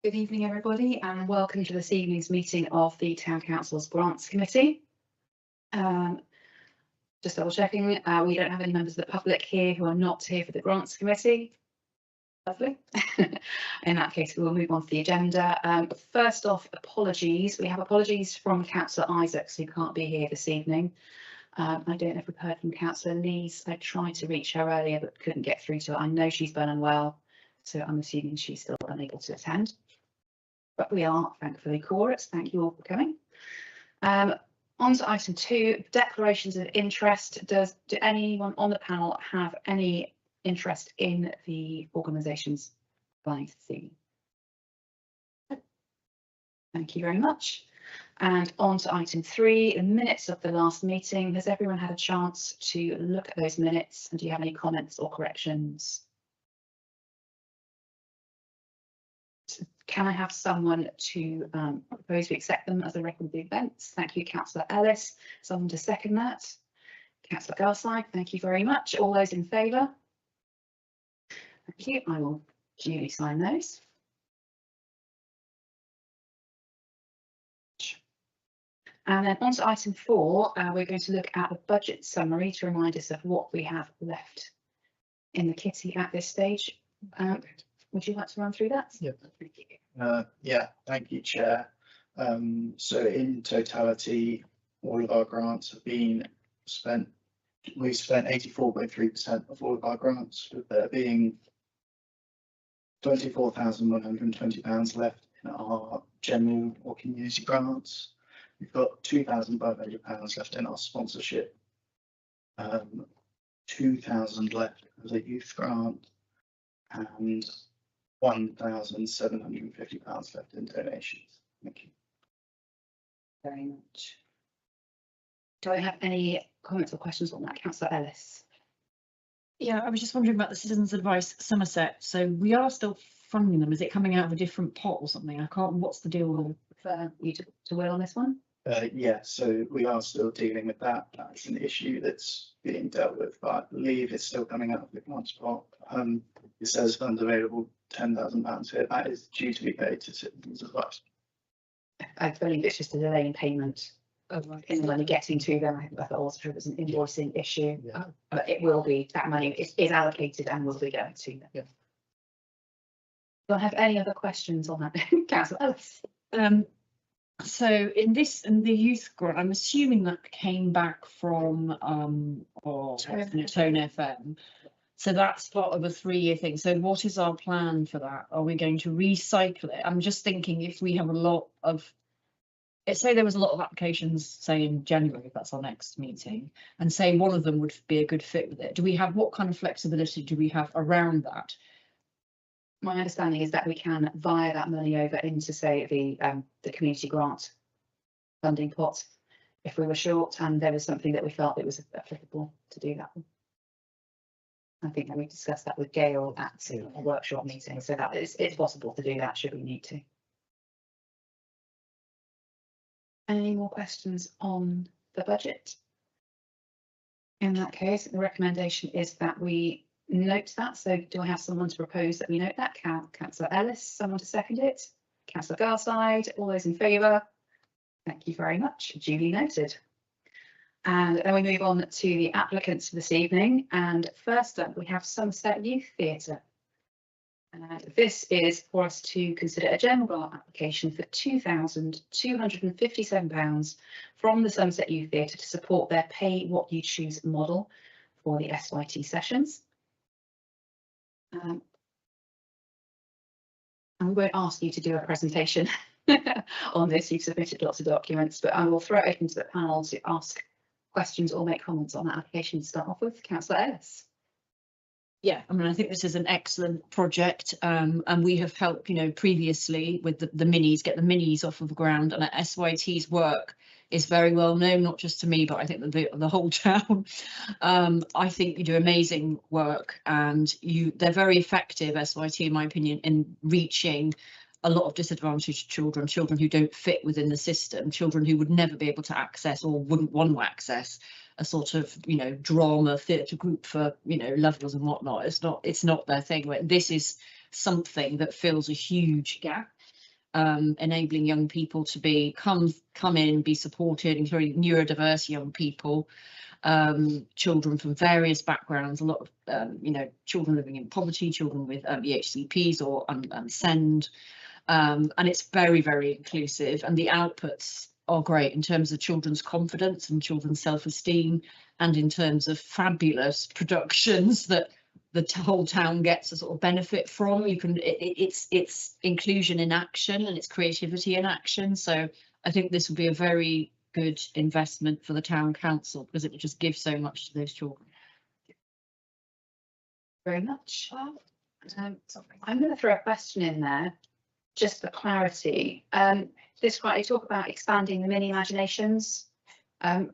Good evening, everybody, and welcome to this evening's meeting of the Town Council's Grants Committee. Just double checking, we don't have any members of the public here who are not here for the Grants Committee. Lovely. In that case, we will move on to the agenda. First off, apologies. We have apologies from Councillor Isaacs, who can't be here this evening. I don't know if we've heard from Councillor Lees. I tried to reach her earlier, but couldn't get through to her. I know she's been unwell, so I'm assuming she's still unable to attend. But we are thankfully chorus. Thank you all for coming. On to item 2, declarations of interest. Do anyone on the panel have any interest in the organisations applying to the Thank you very much. And on to item 3, the minutes of the last meeting. Has everyone had a chance to look at those minutes, and do you have any comments or corrections? Can I have someone to propose we accept them as a record of the events? Thank you, Councillor Ellis. Someone to second that? Councillor Garside, thank you very much. All those in favour? Thank you. I will duly sign those. And then on to item 4, we're going to look at the budget summary to remind us of what we have left in the kitty at this stage. Would you like to run through that? Yeah, thank you, Chair. So in totality, all of our grants have been spent. We've spent 84.3% of all of our grants, with there being £24,120 left in our general or community grants. We've got £2,500 left in our sponsorship, £2,000 left as a youth grant, and £1,750 left in donations. Thank you very much. Do I have any comments or questions on that, Councillor Ellis? Yeah, I was just wondering about the Citizens Advice Somerset. So we are still funding them. Is it coming out of a different pot or something? I can't. What's the deal with you to Will on this one? Yeah, so we are still dealing with that. That's an issue that's being dealt with, but I believe it's still coming out of the grants pot. It says funds available, £10,000 here. That is due to be paid to Citizens Advice. I believe it's just a delay in payment. Oh, right. In the money getting to them. I thought also it was an invoicing issue, but it will be, that money is allocated and will be going to them. Yeah. Do I have any other questions on that, Councillor Ellis? So in the youth grant, I'm assuming that came back from Taunton FM. So that's part of a 3-year thing. So what is our plan for that? Are we going to recycle it? I'm just thinking if we have a lot of, say there was a lot of applications, say in January, if that's our next meeting, and say one of them would be a good fit with it. Do we have, what kind of flexibility do we have around that? My understanding is that we can via that money over into, say, the community grant funding pot if we were short and there was something that we felt it was applicable to do that. I think that we discussed that with Gail at a workshop meeting, so that it's possible to do that should we need to. Any more questions on the budget? In that case, the recommendation is that we note that. So do I have someone to propose that we note that? Councillor Ellis, someone to second it? Councillor Garside, all those in favour? Thank you very much, duly noted. And then we move on to the applicants for this evening. And first up, we have Somerset Youth Theatre. This is for us to consider a general grant application for £2,257 from the Somerset Youth Theatre to support their pay what you choose model for the SYT sessions. And we won't ask you to do a presentation on this, you've submitted lots of documents, but I will throw it open to the panel to ask questions or make comments on that application to start off with. Councillor Ellis. Yeah, I mean, I think this is an excellent project, and we have helped, previously with the minis, get the minis off of the ground, and SYT's work is very well known, not just to me, but I think the whole town. I think you do amazing work, and they're very effective, SYT, in my opinion, in reaching a lot of disadvantaged children who don't fit within the system, children who would never be able to access or wouldn't want to access a sort of, drama theatre group for, levels and whatnot. It's not their thing. This is something that fills a huge gap. enabling young people to come in, be supported, including neurodiverse young people, children from various backgrounds, a lot of children living in poverty, children with EHCPs or SEND, and it's very, very inclusive, and the outputs are great in terms of children's confidence and children's self-esteem, and in terms of fabulous productions that the whole town gets a sort of benefit from. It's inclusion in action, and it's creativity in action. So I think this would be a very good investment for the town council, because it would just give so much to those children. Very much. I'm going to throw a question in there, just for clarity. You talk about expanding the mini imaginations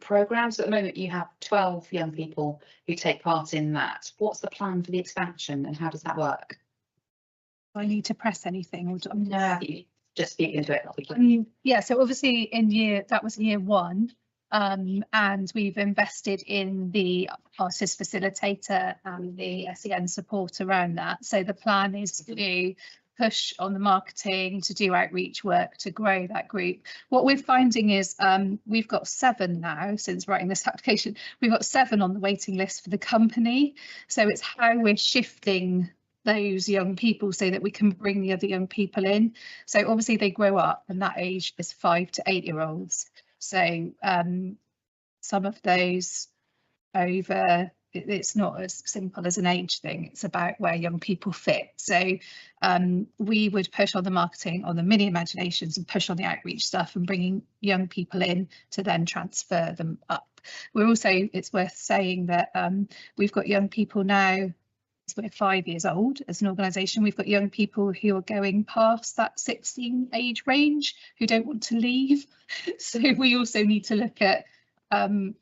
programs. At the moment, you have 12 young people who take part in that. What's the plan for the expansion, and how does that work? Do I need to press anything, or do I No, you just speak into it. Yeah, so obviously that was year one, and we've invested in the artist facilitator and the SEN support around that. So the plan is to push on the marketing, to do outreach work, to grow that group. What we're finding is we've got 7 now since writing this application. We've got 7 on the waiting list for the company. So it's how we're shifting those young people so that we can bring the other young people in. So obviously they grow up, and that age is 5 to 8 year olds. So some of those over, it's not as simple as an age thing, it's about where young people fit. So we would push on the marketing, on the mini imaginations, and push on the outreach stuff, and bringing young people in to then transfer them up. We're also, it's worth saying that we've got young people now, we're 5 years old as an organisation. We've got young people who are going past that 16 age range who don't want to leave. So we also need to look at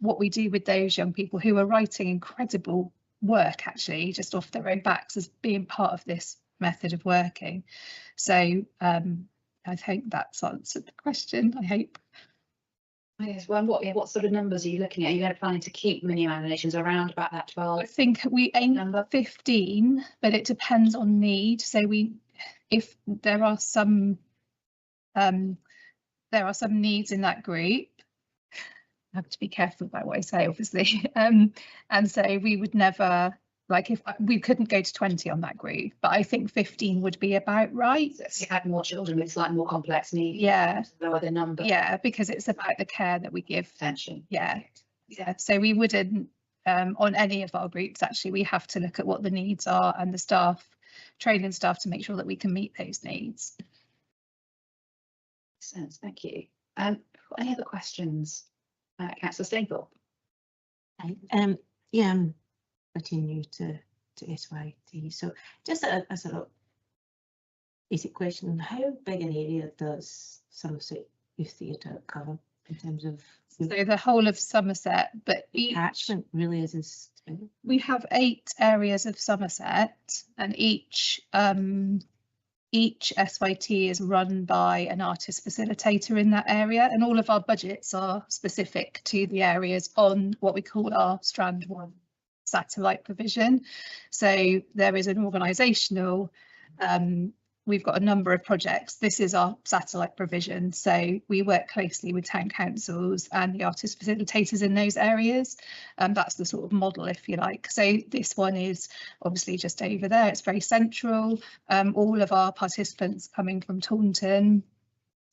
what we do with those young people who are writing incredible work, actually, just off their own backs, as being part of this method of working. So I think that's answered the question, I hope. Yes, well, what sort of numbers are you looking at? Are you planning to keep mini imaginations around about that 12? I think we aim for 15, but it depends on need. So if there are some needs in that group, I have to be careful about what I say, obviously. And so we would never, like, if we couldn't go to 20 on that group, but I think 15 would be about right. So if you had more children with slightly more complex needs, yeah, lower the number. Yeah, because it's about the care that we give. Attention. Yeah. So we wouldn't on any of our groups, actually, we have to look at what the needs are, and the staff, training staff, to make sure that we can meet those needs. Makes sense, thank you. Any other questions? Councillor Stainthorpe. Yeah, I'm pretty new to SYT, so just a sort of basic question: how big an area does Somerset Youth Theatre cover in terms of? So the whole of Somerset, but catchment really is. We have 8 areas of Somerset, and each SYT is run by an artist facilitator in that area, and all of our budgets are specific to the areas on what we call our Strand 1 satellite provision. So there is an organisational, we've got a number of projects. This is our satellite provision, so we work closely with town councils and the artist facilitators in those areas, and that's the sort of model, if you like. So this one is obviously just over there, it's very central. All of our participants coming from Taunton.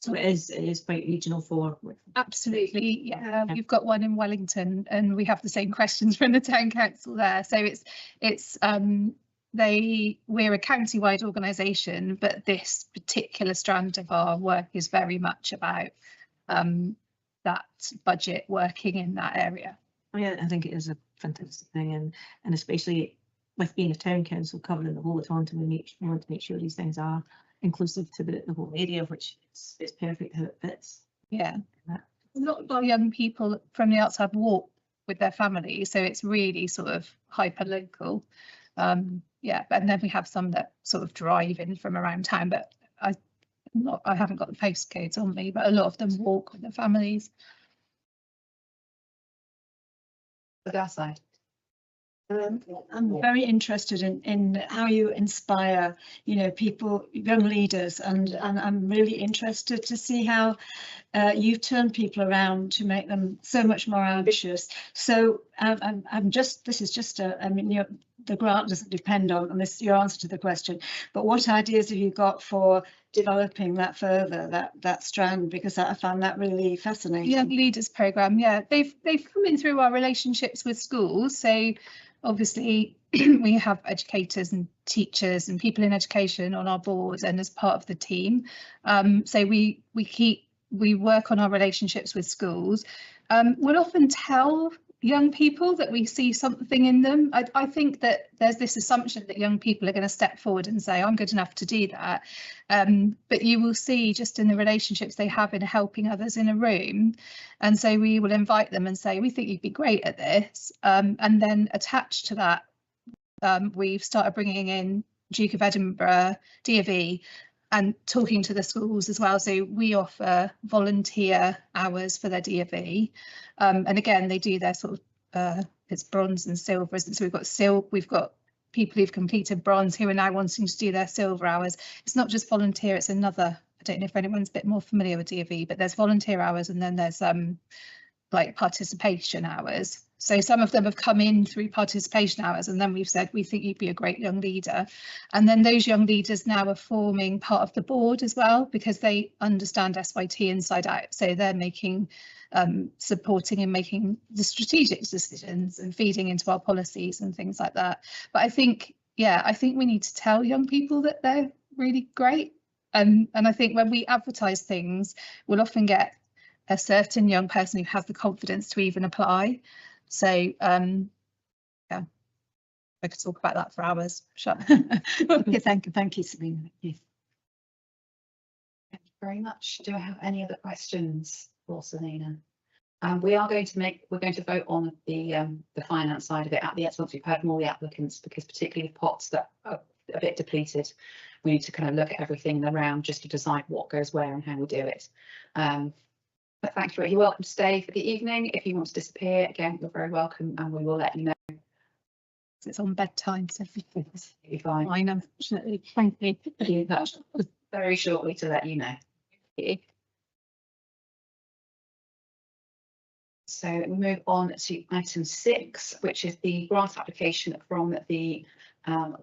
So it is quite regional for. Absolutely, yeah. We've got one in Wellington, and we have the same questions from the town council there. So we're a county-wide organisation, but this particular strand of our work is very much about that budget working in that area. Yeah, I think it is a fantastic thing, and especially with being a town council covering the whole of Taunton, we want to make sure these things are inclusive to the whole area, which is perfect how it fits. Yeah, a lot of our young people from the outside walk with their families, so it's really sort of hyper local. Yeah, and then we have some that sort of drive in from around town, but I haven't got the postcodes on me, but a lot of them walk with their families. The gas side. I'm very interested in how you inspire, you know, people, young leaders, and I'm really interested to see how you've turned people around to make them so much more ambitious. So this is just I mean, the grant doesn't depend on this, your answer to the question, but what ideas have you got for developing that further, that strand? Because I found that really fascinating. Young Leaders Programme, yeah, they've come in through our relationships with schools. So obviously we have educators and teachers and people in education on our board and as part of the team. So we work on our relationships with schools. We'll often tell young people that we see something in them. I think that there's this assumption that young people are going to step forward and say, I'm good enough to do that. But you will see just in the relationships they have in helping others in a room. And so we will invite them and say, we think you'd be great at this. And then attached to that, we've started bringing in Duke of Edinburgh, D of E, and talking to the schools as well. So we offer volunteer hours for their D of E. And again, they do their sort of, it's bronze and silver, isn't it? So we've got people who've completed bronze who are now wanting to do their silver hours. It's not just volunteer, it's another, I don't know if anyone's a bit more familiar with D of E, but there's volunteer hours and then there's like participation hours. So some of them have come in through participation hours and then we've said, we think you'd be a great young leader. And then those young leaders now are forming part of the board as well, because they understand SYT inside out. So they're making, supporting and making the strategic decisions and feeding into our policies and things like that. But I think, yeah, I think we need to tell young people that they're really great. And I think when we advertise things, we'll often get a certain young person who has the confidence to even apply. So yeah, I could talk about that for hours. Okay, thank you, Sabina. Thank you. Thank you very much. Do I have any other questions for Selena? We're going to vote on the finance side of it at the end once we've heard from all the applicants, because particularly the pots that are a bit depleted, we need to kind of look at everything around just to decide what goes where and how we do it. But thank you. You're welcome to stay for the evening. If you want to disappear, again, you're very welcome, and we will let you know. It's on bedtime, so You're fine. fine, unfortunately. Thank you. Be in touch very shortly to let you know. So we move on to item 6, which is the grant application from the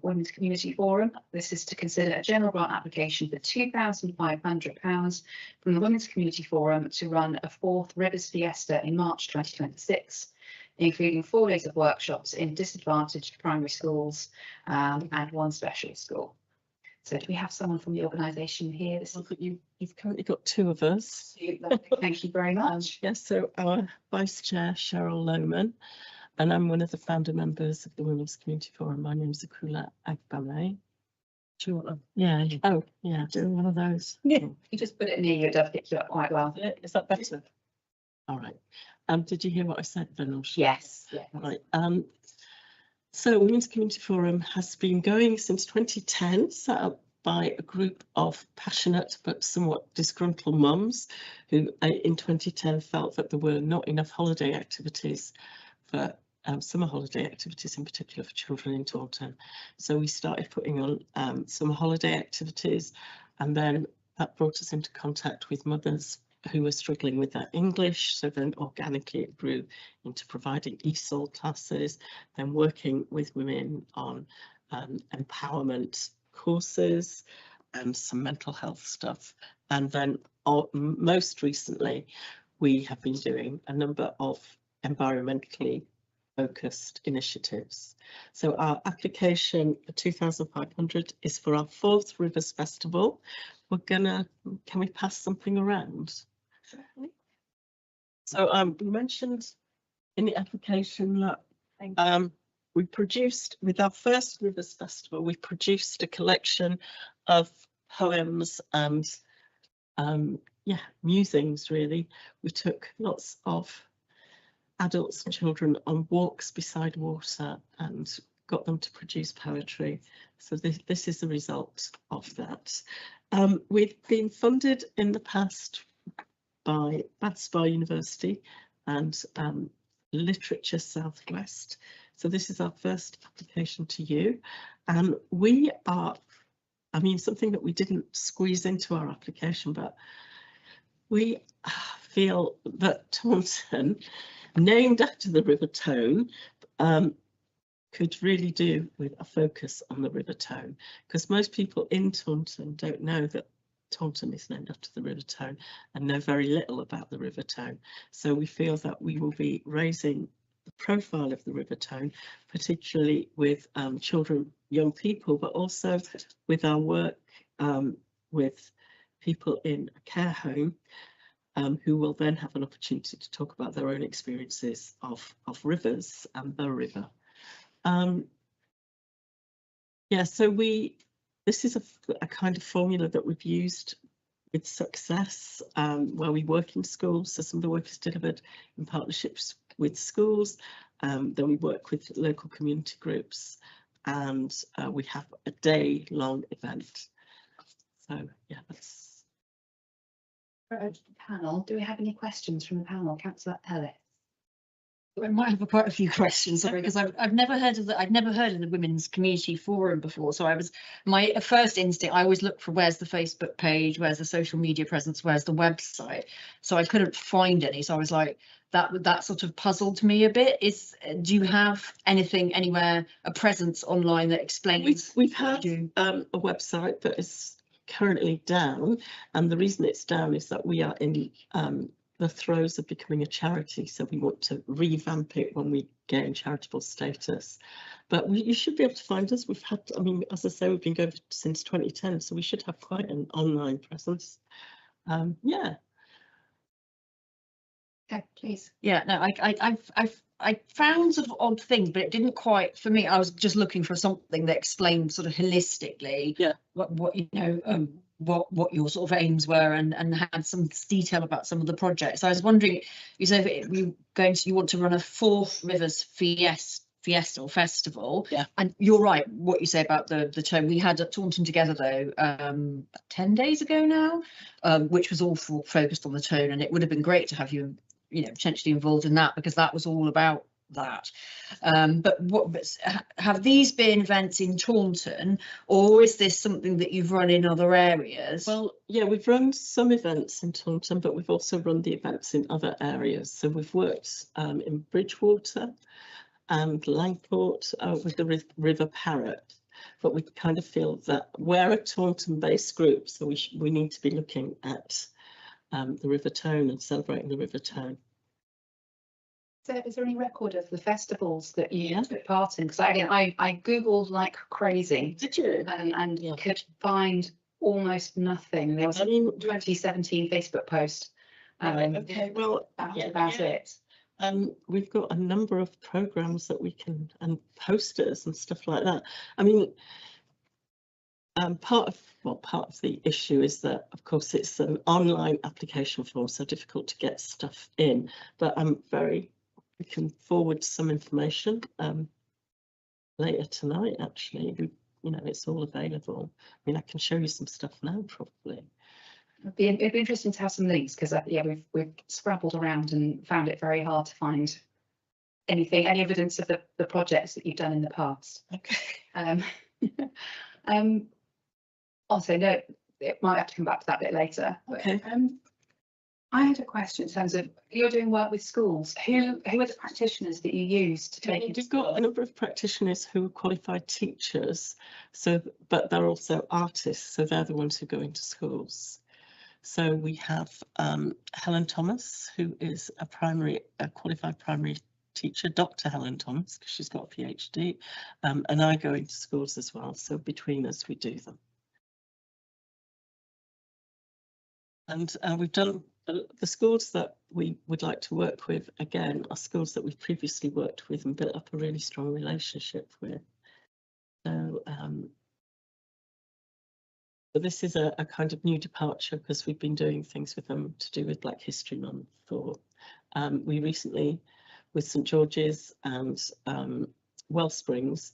Women's Community Forum. This is to consider a general grant application for £2,500 from the Women's Community Forum to run a 4th Rivers Fiesta in March 2026, including 4 days of workshops in disadvantaged primary schools and 1 special school. So do we have someone from the organisation here? You've currently got 2 of us. Thank you very much. Yes, so our Vice Chair, Cheryl Lohman, and I'm one of the founder members of the Women's Community Forum. My name is Akula Agbame. Do you want to? Yeah. Oh, yeah, doing one of those. Yeah. You just put it near you, it does pick you up quite well. Is that better? All right. Did you hear what I said then? Yes. Yeah. Right. So Women's Community Forum has been going since 2010, set up by a group of passionate but somewhat disgruntled mums who in 2010 felt that there were not enough holiday activities for summer holiday activities, in particular for children in Taunton. So we started putting on summer holiday activities, and then that brought us into contact with mothers who were struggling with their English. So then organically it grew into providing ESOL classes, then working with women on empowerment courses and some mental health stuff. And then most recently, we have been doing a number of environmentally focused initiatives. So our application for 2,500 is for our 4th Rivers Festival. Can we pass something around? So we mentioned in the application that we produced, with our first Rivers Festival, we produced a collection of poems and musings really. We took lots of adults and children on walks beside water and got them to produce poetry. So this is the result of that. We've been funded in the past by Bath Spa University and Literature Southwest. So this is our first application to you, and we are, I mean, something that we didn't squeeze into our application, but we feel that Taunton, named after the River Tone, could really do with a focus on the River Tone, because most people in Taunton don't know that Taunton is named after the River Tone and know very little about the River Tone. So we feel that we will be raising the profile of the River Tone, particularly with children, young people, but also with our work with people in a care home, who will then have an opportunity to talk about their own experiences of rivers and the river. Yeah, so this is a kind of formula that we've used with success where we work in schools. So some of the work is delivered in partnerships with schools. Then we work with local community groups, and we have a day-long event. So yeah, that's. Panel, do we have any questions from the panel? Councillor Ellis. I might have quite a few questions, sorry, because I've never heard of the Women's Community Forum before. So my first instinct, I always look for where's the Facebook page, where's the social media presence, where's the website. So I couldn't find any. So I was like, that sort of puzzled me a bit. Do you have anything anywhere, a presence online that explains? We've had a website that is currently down, and the reason it's down is that we are in the throes of becoming a charity, so we want to revamp it when we gain charitable status. But you should be able to find us. We've had, I mean, as I say, we've been going since 2010, so we should have quite an online presence. Yeah. Okay, please. Yeah, no, I found sort of odd things, but it didn't quite, for me, I was just looking for something that explained sort of holistically, yeah, what you know, what your sort of aims were, and had some detail about some of the projects. I was wondering, you said you want to run a Fourth Rivers Fiesta or festival. Yeah, and you're right, what you say about the tone. We had at Taunton Together though 10 days ago now, which was all focused on the tone, and it would have been great to have you know, potentially involved in that, because that was all about that. But have these been events in Taunton, or is this something that you've run in other areas? Well, yeah, we've run some events in Taunton, but we've also run the events in other areas. So we've worked in Bridgewater and Langport with the River Parrot, but we kind of feel that we're a Taunton-based group, so we need to be looking at the River Tone and celebrating the River Tone. So is there any record of the festivals that you took part in? Because I googled like crazy. Did you? And could find almost nothing. There was a 2017 Facebook post. Okay, well, about it. We've got a number of programs that we can, and posters and stuff like that. I mean, part of the issue is that, of course, it's an online application form, so difficult to get stuff in. But we can forward some information later tonight. Actually, you know, it's all available. I mean, I can show you some stuff now, probably. It'd be interesting to have some links, because yeah, we've scrabbled around and found it very hard to find any evidence of the projects that you've done in the past. Okay. Also, no, it might have to come back to that bit later. Okay. But, I had a question in terms of, you're doing work with schools. Who are the practitioners that you use to take? We've got a number of practitioners who are qualified teachers, but they're also artists, so they're the ones who go into schools. So we have Helen Thomas, who is a qualified primary teacher, Dr. Helen Thomas, because she's got a PhD, and I go into schools as well. So between us, we do them. And we've done the schools that we would like to work with, again, are schools that we've previously worked with and built up a really strong relationship with. So but this is a kind of new departure, because we've been doing things with them to do with Black History Month. Or we recently, with St George's and Wellsprings,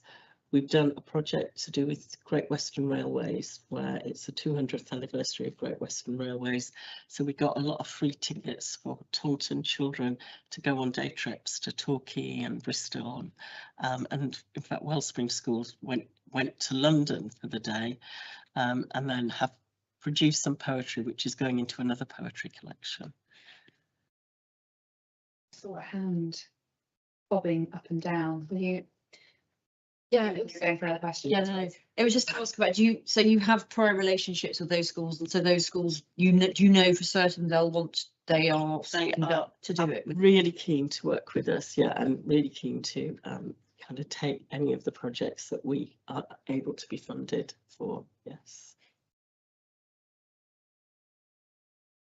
We've done a project to do with Great Western Railways, where it's the 200th anniversary of Great Western Railways. So we got a lot of free tickets for Taunton children to go on day trips to Torquay and Bristol. And in fact, Wellspring Schools went to London for the day, and then have produced some poetry, which is going into another poetry collection. Saw a hand bobbing up and down. Were you? Yeah, You're going for another question. Yeah, no, it was just to ask about, so you have prior relationships with those schools, and so those schools, do you know for certain they are signed up to do it? Really keen to work with us, yeah, and really keen to kind of take any of the projects that we are able to be funded for, yes.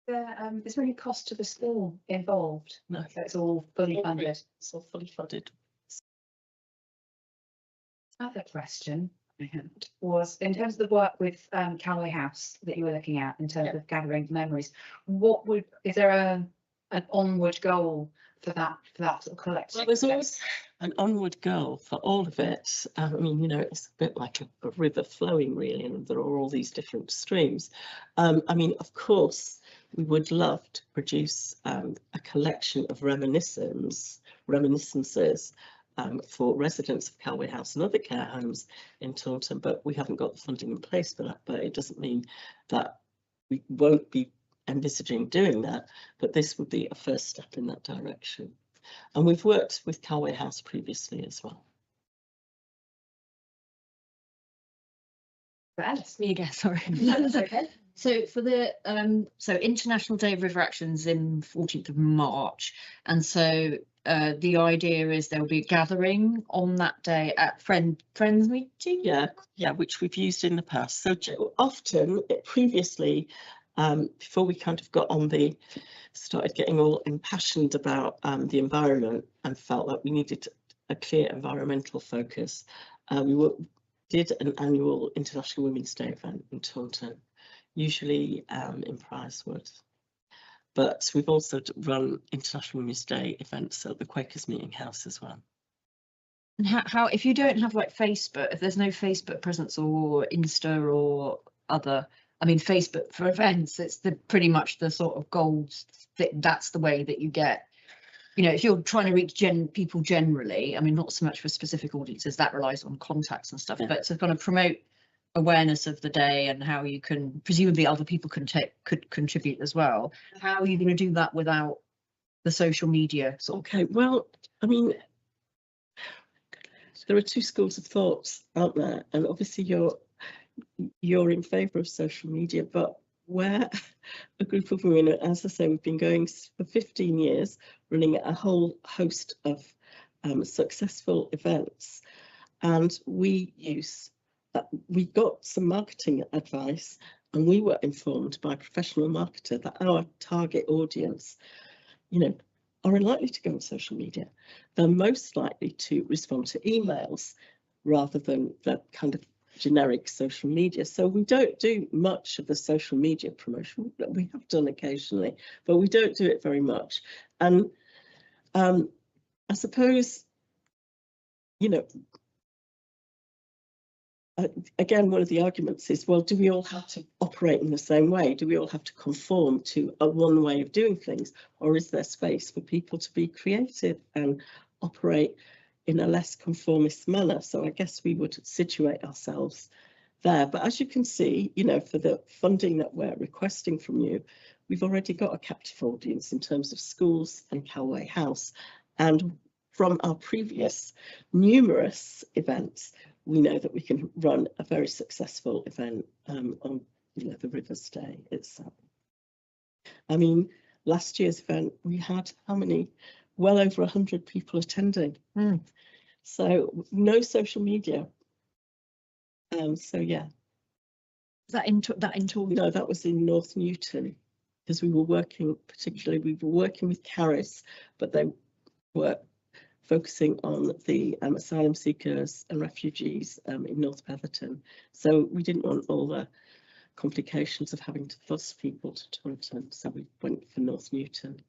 Is there any cost to the school involved? No. So it's all fully funded. It's all fully funded. Other question I had was, in terms of the work with Calloway House that you were looking at in terms of gathering memories, is there an onward goal for that sort of collection? Well, there's always an onward goal for all of it. I mean, you know, it's a bit like a river flowing really, and there are all these different streams. I mean, of course, we would love to produce a collection of reminiscences for residents of Calloway House and other care homes in Taunton, but we haven't got the funding in place for that. But it doesn't mean that we won't be envisaging doing that, but this would be a first step in that direction. And we've worked with Calloway House previously as well. Alice, me again, sorry. That's okay. So for the International Day of River Actions in 14th of March, and so the idea is there will be a gathering on that day at friends meeting. Yeah, which we've used in the past. So often, previously, before we kind of got on started getting all impassioned about the environment and felt like we needed a clear environmental focus, we did an annual International Women's Day event in Taunton, usually in Priorswood. But we've also run International Women's Day events at the Quakers Meeting House as well. And how if you don't have like Facebook, if there's no Facebook presence or Insta or other, I mean, Facebook for events, it's pretty much the sort of gold, that's the way that you get, you know, if you're trying to reach people generally, I mean, not so much for specific audiences, that relies on contacts and stuff, Yeah. but to kind of promote awareness of the day and how you can, presumably other people could contribute as well. How are you going to do that without the social media sort of? Okay, well, I mean, there are two schools of thoughts out there, and obviously you're in favour of social media, but we're a group of women, as I say, we've been going for 15 years, running a whole host of successful events, and we got some marketing advice, and we were informed by a professional marketer that our target audience, you know, are unlikely to go on social media. They're most likely to respond to emails rather than the kind of generic social media. So we don't do much of the social media promotion. We have done occasionally, but we don't do it very much. And I suppose, you know, again, one of the arguments is, well, do we all have to operate in the same way? Do we all have to conform to one way of doing things? Or is there space for people to be creative and operate in a less conformist manner? So I guess we would situate ourselves there. But as you can see, you know, for the funding that we're requesting from you, we've already got a captive audience in terms of schools and Calloway House. And from our previous numerous events, we know that we can run a very successful event on, you know, the Rivers Day itself. I mean, last year's event, we had how many? Well over 100 people attending. So no social media. So yeah. Is that in Taunton? No, that was in North Newton, because we were working with Caris, but they were focusing on the asylum seekers and refugees in North Petherton. So we didn't want all the complications of having to bus people to Taunton, so we went for North Newton.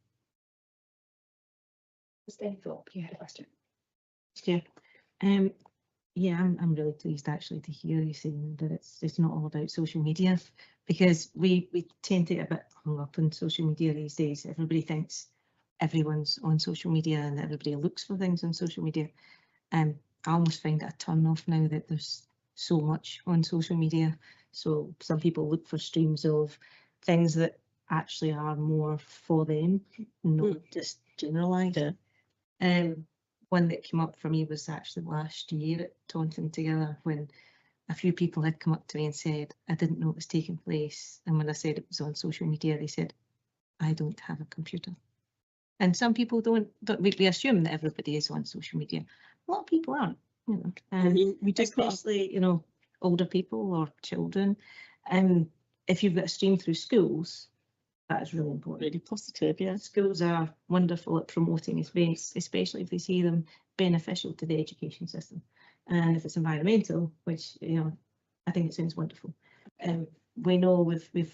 Stainthorpe, you had a question. Yeah. Yeah, I'm really pleased actually to hear you saying that it's not all about social media, because we tend to get a bit hung up on social media these days. Everybody thinks everyone's on social media and everybody looks for things on social media. I almost find it a turn off now that there's so much on social media. So some people look for streams of things that actually are more for them, not just generalised. One that came up for me was actually last year at Taunton together, when a few people had come up to me and said, I didn't know it was taking place. And when I said it was on social media, they said, I don't have a computer. And some people don't we assume that everybody is on social media. A lot of people aren't, you know, I mean, we do especially, you know, older people or children. And if you've got a stream through schools, that is really important. really positive, yes. Schools are wonderful at promoting events, especially if they see them beneficial to the education system. And if it's environmental, which, you know, I think it sounds wonderful. We know we've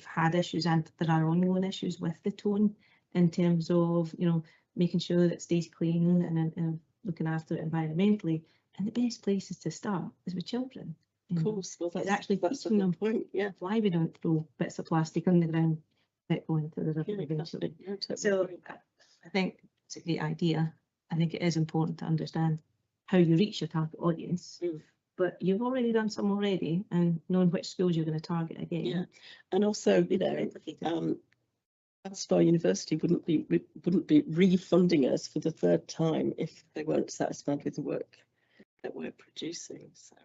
had issues, and there are ongoing issues with the tone in terms of, you know, making sure that it stays clean and looking after it environmentally. And the best places to start is with children. Of course, well, that's that's a good point. Yeah, why we don't throw bits of plastic on the ground that go into the river yeah, eventually. exactly. Yeah, totally So agree. I think it's a great idea. I think it is important to understand how you reach your target audience. But you've already done some already, and knowing which schools you're going to target again. Yeah, and also, you know, Spa University wouldn't be refunding us for the third time if they weren't satisfied with the work that we're producing. So,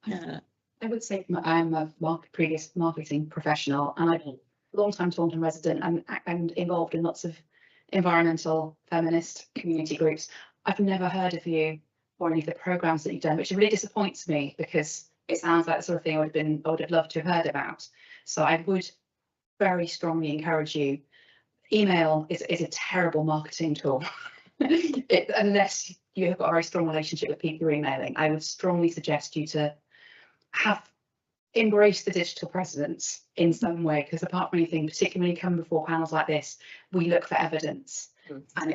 yeah, I would say I'm a previous marketing professional, and I'm a long-time Taunton resident and involved in lots of environmental feminist community groups. I've never heard of you or any of the programs that you've done, which really disappoints me, because it sounds like the sort of thing I would have loved to have heard about. So I would very strongly encourage you. Email is a terrible marketing tool. Unless you have got a very strong relationship with people you're emailing, I would strongly suggest you to embrace the digital presence in some way, because apart from anything, particularly coming before panels like this, we look for evidence, and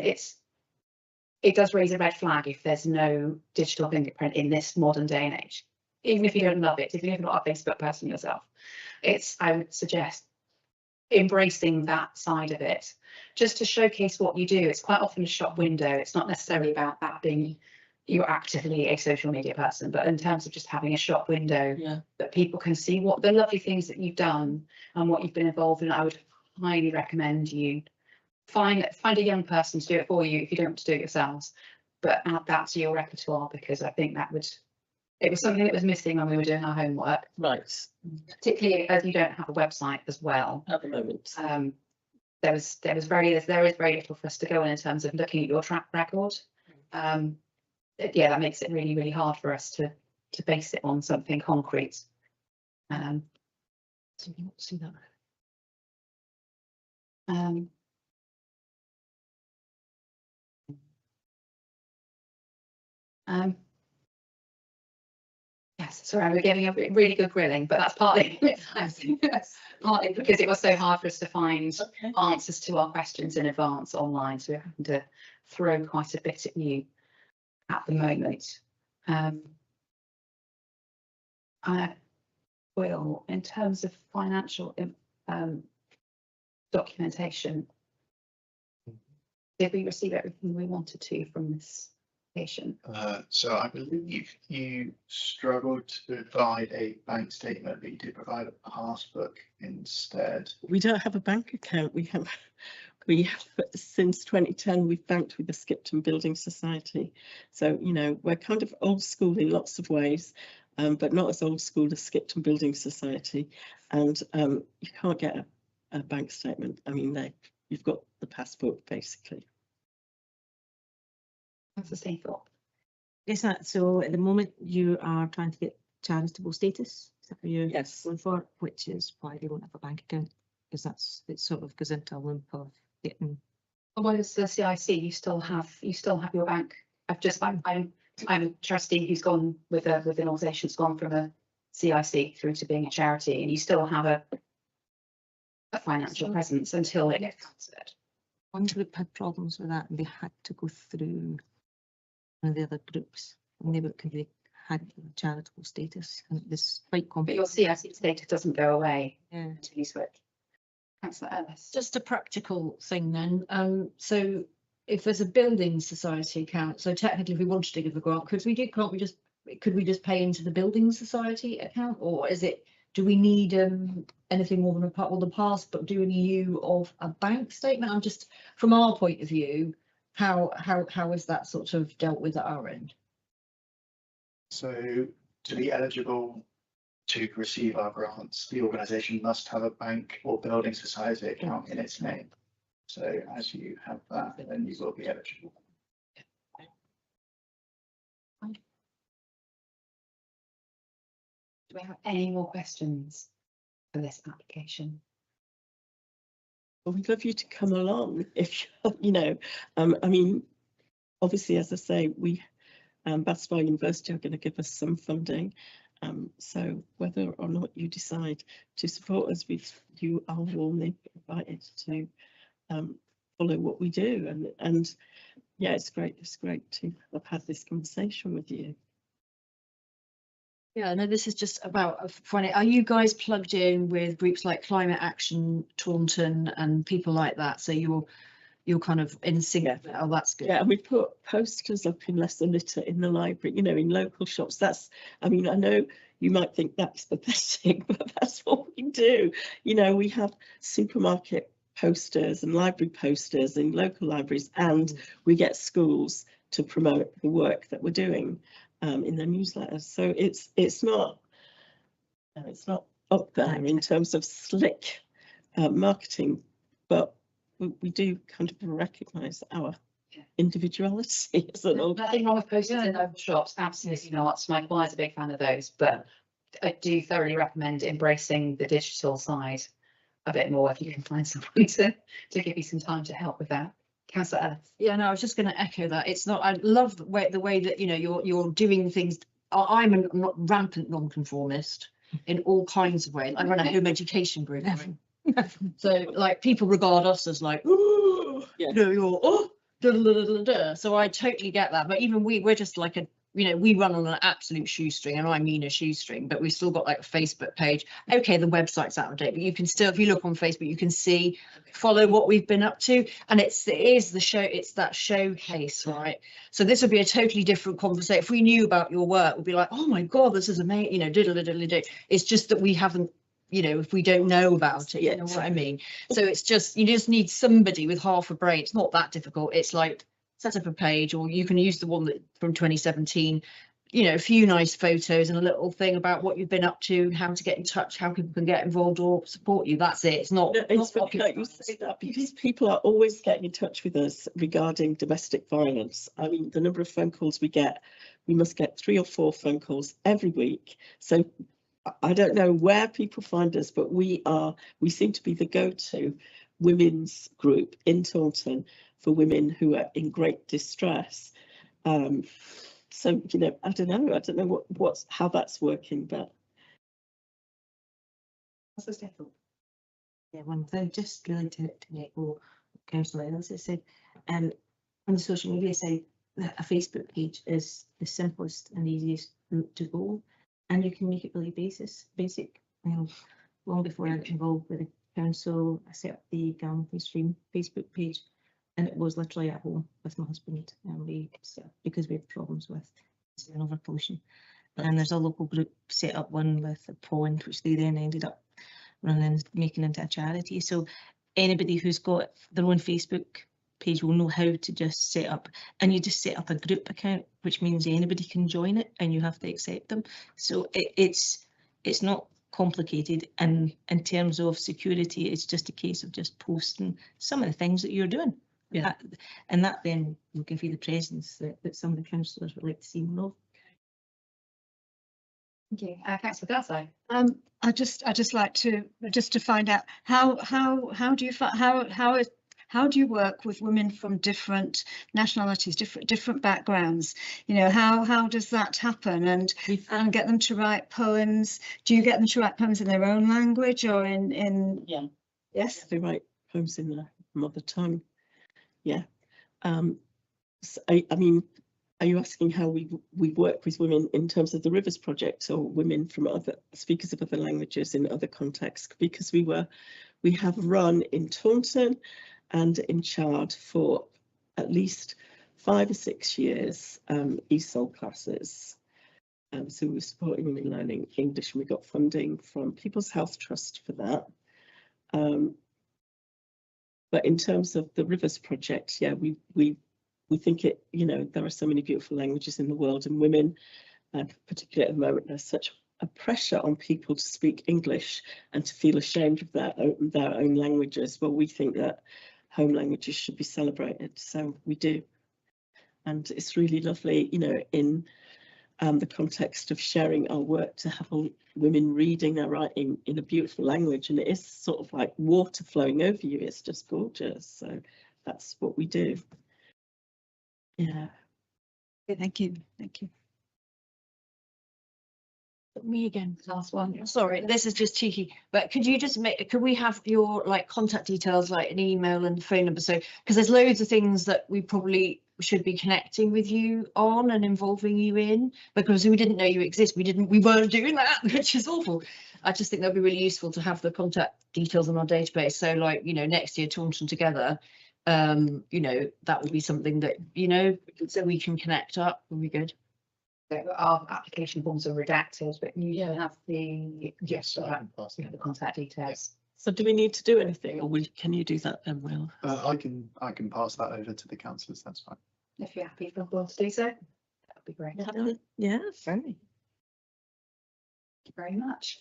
it does raise a red flag if there's no digital fingerprint in this modern day and age. Even if you don't love it, if you're not a Facebook person yourself, I would suggest embracing that side of it, just to showcase what you do. It's quite often a shop window. It's not necessarily about that being you're actively a social media person, but in terms of just having a shop window that people can see what the lovely things that you've done and what you've been involved in. I would highly recommend you find a young person to do it for you if you don't want to do it yourselves, but add that to your repertoire, because I think it was something that was missing when we were doing our homework. right. Particularly as you don't have a website as well. At the moment, there is very little for us to go on in terms of looking at your track record. Yeah, that makes it really, really hard for us to base it on something concrete. So you want to see that. Yes, sorry, we're giving a really good grilling, but that's partly partly because it was so hard for us to find answers to our questions in advance online, so we're having to throw quite a bit at you at the moment. I will, in terms of financial documentation, did we receive everything we wanted to from this patient? So I believe you struggled to provide a bank statement, but you did provide a passbook instead. we don't have a bank account. We have since 2010 we've banked with the Skipton Building Society, so you know we're kind of old school in lots of ways, but not as old school as Skipton Building Society. And you can't get a bank statement. I mean, you've got the passbook basically. That's the same thought. Is that so? At the moment, you are trying to get charitable status. Is that what you're going for? Which is why they won't have a bank account, because it sort of goes into a loop of getting. Well, as the CIC, you still have your bank. I'm a trustee who's gone with an organisation that's gone from a CIC through to being a charity, and you still have a financial presence until it gets transferred. One group had problems with that, and they had to go through one of the other groups, and they were because they had charitable status, and this quite But your complicated. CIC status doesn't go away Yeah. until you switch. Councillor Ellis. Just a practical thing then. So if there's a building society account, so technically if we wanted to give a grant, could we just pay into the building society account, or do we need anything more than the passport do an EU of a bank statement? I'm just, from our point of view, how is that sort of dealt with at our end? So to be eligible to receive our grants, the organisation must have a bank or building society account in its name. So as you have that, then you will be eligible. Do we have any more questions for this application? Well, we'd love you to come along if, you know, I mean, obviously, as I say, Bath University are going to give us some funding. So whether or not you decide to support us, you are warmly invited to follow what we do. And yeah, it's great to have had this conversation with you. Yeah, no, this is just about finding, are you guys plugged in with groups like Climate Action, Taunton and people like that? So you're kind of in sync. Yeah. Oh, that's good. Yeah, and we put posters up in Lesser Litter in the library, you know, in local shops. I mean, I know you might think that's pathetic, but that's what we do. You know, we have supermarket posters and library posters in local libraries, and we get schools to promote the work that we're doing in the newsletters. So it's not up there in terms of slick marketing, but we do kind of recognise our individuality as an organisation. Nothing wrong with posters in local shops, absolutely not. My choir's a big fan of those, but I do thoroughly recommend embracing the digital side a bit more if you can find someone to give you some time to help with that. Councillor Ellis. Yeah, no, I was just going to echo that. It's not. I love the way that you know you're doing things. I'm a not rampant non-conformist in all kinds of ways. I run a home education group, so like people regard us as like, oh, you know, you're So I totally get that. But even we're just like we run on an absolute shoestring, and I mean a shoestring, but we've still got like a Facebook page. Okay, the website's out of date, but you can still, if you look on Facebook, you can follow what we've been up to, and it is the show, it's that showcase, right? So this would be a totally different conversation. If we knew about your work, we'd be like, oh my God, this is amazing, you know, diddle. It's just that we haven't, you know, if we don't know about it, you know what I mean? So it's just, you just need somebody with half a brain. It's not that difficult. It's like, set up a page, or you can use the one that from 2017, you know, a few nice photos and a little thing about what you've been up to, how to get in touch, how people can get involved or support you. That's it. It's not. No, it's funny that you say that, because people are always getting in touch with us regarding domestic violence. I mean, the number of phone calls we must get 3 or 4 phone calls every week. So I don't know where people find us, but we seem to be the go-to women's group in Taunton for women who are in great distress. So, you know, I don't know how that's working, but. Yeah, one thing, just really to echo Councillor Ellis has said, on the social media side, a Facebook page is the simplest and easiest route to go, and you can make it really basic. You know, long before I got involved with the council, I set up the Gallantry Stream Facebook page, and it was literally at home with my husband, and because we had problems with overpollution. And there's a local group set up one with a pond, which they then ended up running, making into a charity. So anybody who's got their own Facebook page will know how to just set up, and you just set up a group account, which means anybody can join it, and you have to accept them. So it's not complicated, and in terms of security, it's just a case of just posting some of the things that you're doing. Yeah. And that then will give you the presence that some of the councillors would like to see more of. Thank you. Councillor Glasgow. I just like to find out how do you work with women from different nationalities, different backgrounds? You know, how does that happen? And get them to write poems? Do you get them to write poems in their own language or in? Yeah. Yes. They write poems in their mother tongue. Yeah. So I mean, are you asking how we work with women in terms of the Rivers Project, or women from other speakers of other languages in other contexts? Because we have run in Taunton and in Chard for at least 5 or 6 years ESOL classes. So we were supporting women learning English, and we got funding from People's Health Trust for that. But in terms of the Rivers Project, yeah, we think it, you know, there are so many beautiful languages in the world, and women, particularly at the moment, there's such a pressure on people to speak English and to feel ashamed of their own languages. Well, we think that home languages should be celebrated, so we do. And it's really lovely, you know, in the context of sharing our work, to have women reading their writing in a beautiful language, and it is sort of like water flowing over you. It's just gorgeous. So that's what we do. Yeah. Thank you. Thank you. Me again. Last one. Sorry, this is just cheeky, but could you just could we have your like contact details, like an email and phone number? So, because there's loads of things that we probably should be connecting with you on and involving you in, because we didn't know you exist. We weren't doing that, which is awful. I just think that'd be really useful to have the contact details on our database. So like, you know, next year, Taunton together, you know, that would be something that, you know, so we can connect up, would be good. So our application forms are redacted, but you have the the contact details. So do we need to do anything, or can you do that then, Will? I can pass that over to the councillors, that's fine. If you're happy for us to do so, that would be great. Thank Yeah, very. you very much.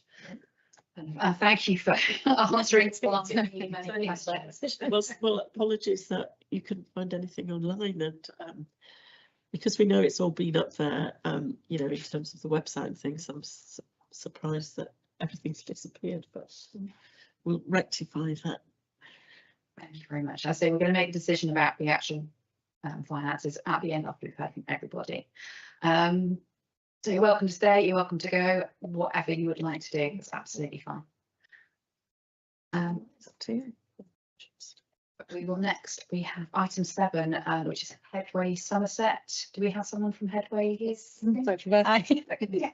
Thank you for answering many questions. Well, apologies that you couldn't find anything online, and because we know it's all been up there, you know, in terms of the website and things, I'm surprised that everything's disappeared, but we'll rectify that. Thank you very much. I say we're going to make a decision about the actual finances at the end after we've heard from everybody. So you're welcome to stay, you're welcome to go, whatever you would like to do, it's absolutely fine. It's up to you. We will next, we have item 7, which is Headway Somerset. Do we have someone from Headway here? Yeah.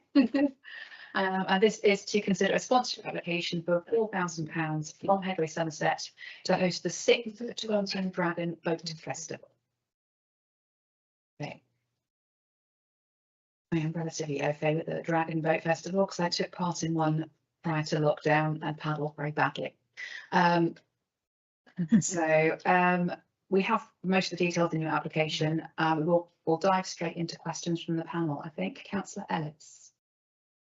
And this is to consider a sponsorship application for £4,000 from Headway Somerset to host the 6th Taunton Dragon Boat Festival. Okay. I am relatively au fait with the Dragon Boat Festival because I took part in one prior to lockdown and paddled very badly. We have most of the details in your application. We'll dive straight into questions from the panel. I think Councillor Ellis.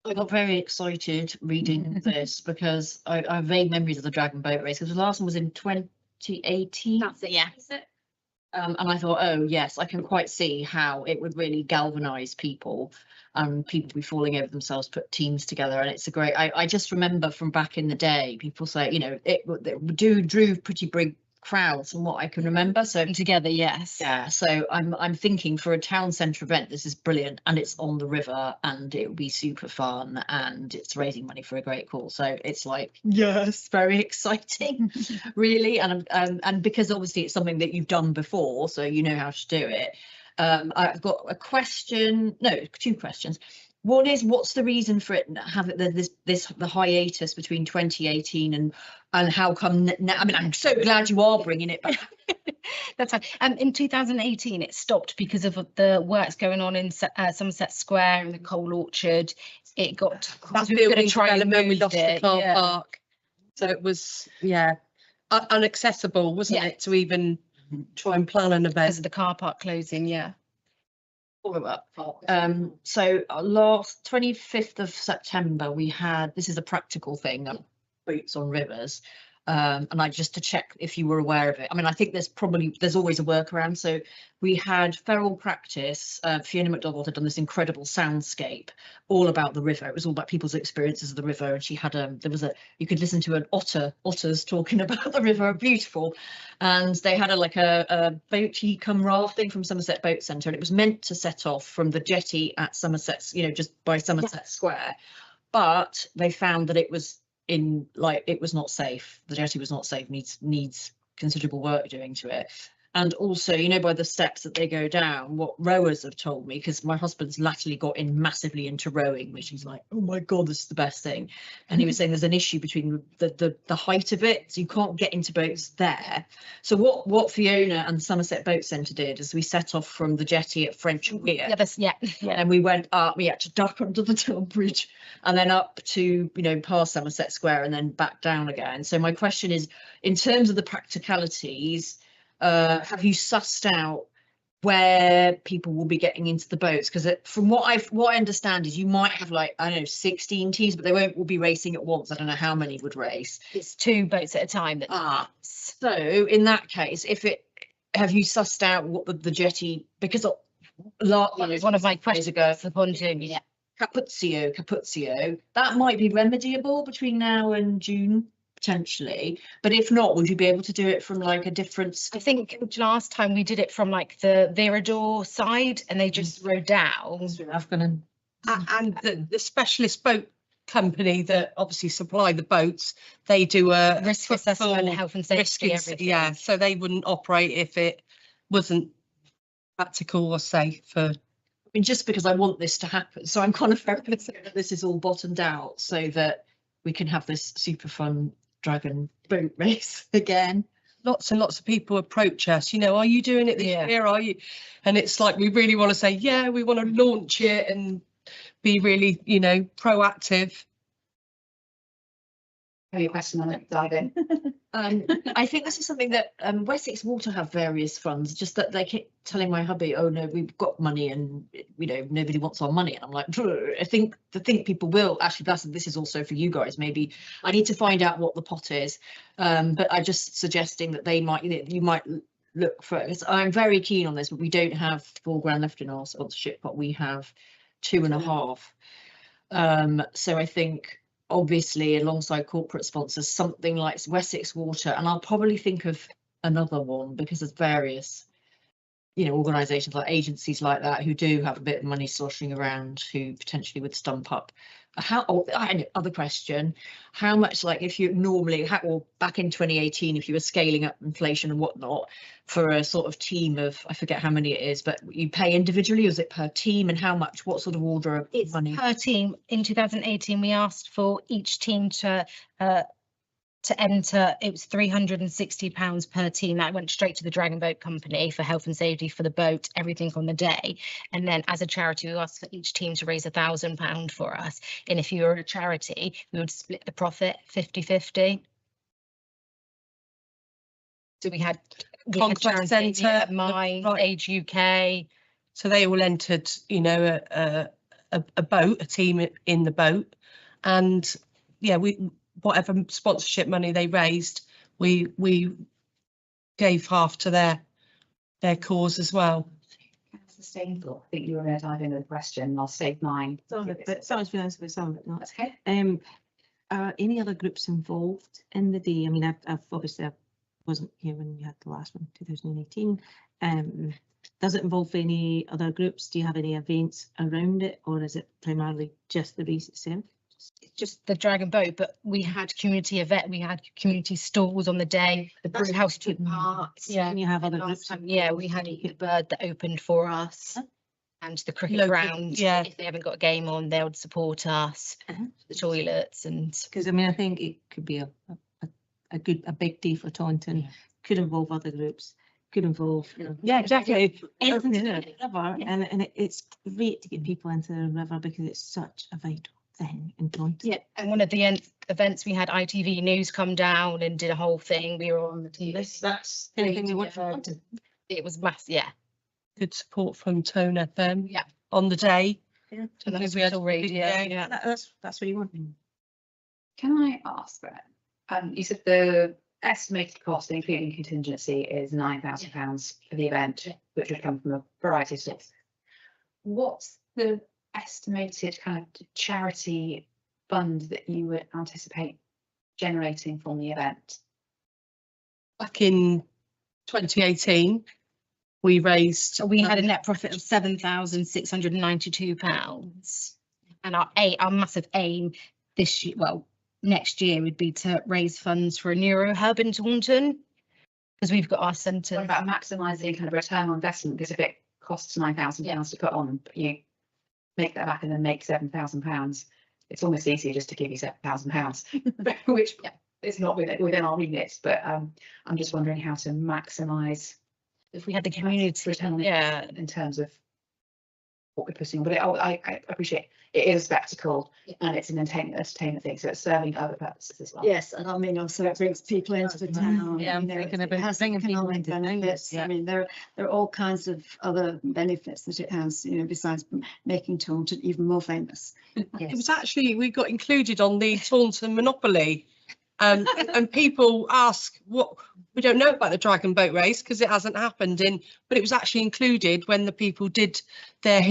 I got very excited reading this because I have vague memories of the Dragon Boat Race, because the last one was in 2018. That's it, yeah. And I thought, oh yes, I can quite see how it would really galvanise people, and people be falling over themselves, put teams together, and it's a great. I just remember from back in the day, people say, you know, it drew pretty big crowds from what I can remember. So Together, yes. yeah, so I'm thinking for a town centre event, this is brilliant, and it's on the river, and it will be super fun, and it's raising money for a great cause. So it's like, yes, very exciting, really. And because obviously it's something that you've done before, so you know how to do it. I've got a question, no, 2 questions. One is, what's the reason for it having the hiatus between 2018 and how come now? I mean, I'm so glad you are bringing it back. That's fine. In 2018, it stopped because of the works going on in Somerset Square and the coal orchard. It got That we were going to building try and development, we move lost the it, car yeah. park. So it was, unaccessible, wasn't it, to even try and plan an because event. of the car park closing. Yeah. So last 25th of September, we had, this is a practical thing, boats on rivers. And I just to check if you were aware of it. I mean, I think there's always a workaround. So we had feral practice. Fiona McDonald had done this incredible soundscape all about the river. It was all about people's experiences of the river. And she had you could listen to otters talking about the river, beautiful. And they had a boaty come rafting from Somerset Boat Centre. And it was meant to set off from the jetty at Somerset, you know, just by Somerset Square. But they found that it was it was not safe. The jetty was not safe, needs considerable work doing to it. And also, you know, by the steps that they go down, what rowers have told me, because my husband's latterly got in massively into rowing, which he's like, oh my God, this is the best thing. And he was saying there's an issue between the height of it, so you can't get into boats there. So what Fiona and Somerset Boat Centre did is we set off from the jetty at French Weir. Yeah, And we went up, we had to duck under the Town Bridge and then up to, you know, past Somerset Square and then back down again. So my question is, in terms of the practicalities, have you sussed out where people will be getting into the boats? Because from what I understand is you might have like, I don't know, 16 teams, but they won't all be racing at once. I don't know how many would race. it's 2 boats at a time. So in that case, have you sussed out what the jetty, because It's one of my questions ago, the pontoon. Yeah. Capuzio, that might be remediable between now and June potentially, but if not, would you be able to do it from like a different? I think last time we did it from like the Virador side and they just rode down. And the specialist boat company that obviously supply the boats, they do a Risk assessment, health and safety, everything. yeah, so they wouldn't operate if it wasn't practical or safe for. I mean, just because I want this to happen, so I'm kind of hoping that this is all bottomed out so that we can have this super fun dragon boat race again. Lots and lots of people approach us, you know, are you doing it this year? Are you? And it's like, we really want to say, yeah, we want to launch it and be really, you know, proactive. Have your question on it, dive in. I think this is something that Wessex Water have various funds, just that they keep telling my hubby, oh no, we've got money and, you know, nobody wants our money. And I'm like, I think people will actually, this is also for you guys, maybe I need to find out what the pot is, but I'm just suggesting that you might look for it. I'm very keen on this, but we don't have £4,000 left in our sponsorship, but we have 2.5. So I think obviously alongside corporate sponsors, something like Wessex Water, and I'll probably think of another one because there's various, you know, organisations like agencies like that who do have a bit of money sloshing around who potentially would stump up. Other question, how much, like if you normally, or back in 2018, if you were scaling up inflation and whatnot for a sort of team of, I forget how many it is, but you pay individually, or is it per team, and how much, what sort of order of money? Per team. In 2018, we asked for each team to enter, it was £360 per team. That went straight to the Dragon Boat Company for health and safety for the boat, everything on the day. And then as a charity, we asked for each team to raise £1,000 for us. And if you were a charity, we would split the profit 50-50. So we had Contact Centre, Mine, Age UK. So they all entered, you know, a boat, a team in the boat, and yeah, whatever sponsorship money they raised, we gave half to their cause as well. Sustainable. I think you were going to dive into the question. I'll save mine. Some of it, but someone's been answered, but some of it not. That's okay. Are any other groups involved in the day? I mean, I've obviously I wasn't here when we had the last one, 2018. Does it involve any other groups? Do you have any events around it, or is it primarily just the race itself? It's just the Dragon Boat, but we had community event, we had community stalls on the day, the brew house took part. Yeah, and you have other Last groups. time, yeah, we had a bird that opened for us, and the cricket ground. yeah. If they haven't got a game on, they would support us. The toilets and. Because I mean, I think it could be a big day for Taunton. Yeah. Could involve other groups. Could involve, you know. Yeah, exactly. Anything to do with the river, and it's great to get people into the river because it's such a vital thing in Taunton. Yeah, and one of the events we had ITV News come down and did a whole thing. We were on the TV. That's anything we want from Taunton. It was massive, yeah. Good support from Tone FM. Yeah. On the day. Yeah. And the We had hospital radio. yeah. That's what you want. Can I ask that? You said the estimated cost, including contingency, is £9,000 for the event, which would come from a variety of sources. What's the estimated kind of charity fund that you would anticipate generating from the event? Back in 2018, we raised. So we had a net profit of £7,692. And our massive aim this year, well, next year would be to raise funds for a neuro hub in Taunton. Because we've got our What centre. about maximising kind of return on investment? Because if it costs £9,000 to put on, but you make that back and then make £7,000, it's almost easier just to give you £7,000, which is not within our remit. But I'm just wondering how to maximise If we had the community, return on yeah, in terms of what we're putting on. But I appreciate it is a spectacle and it's an entertainment thing, so it's serving other purposes as well. Yes, and I mean, also it brings people into the town. Yeah, I'm you know, thinking it about has bringing people economic into town, benefits. yeah. I mean, there are all kinds of other benefits that it has, you know, besides making Taunton even more famous. It was actually, we got included on the Taunton Monopoly. And people ask what we don't know about the dragon boat race because it hasn't happened but it was actually included when the people did their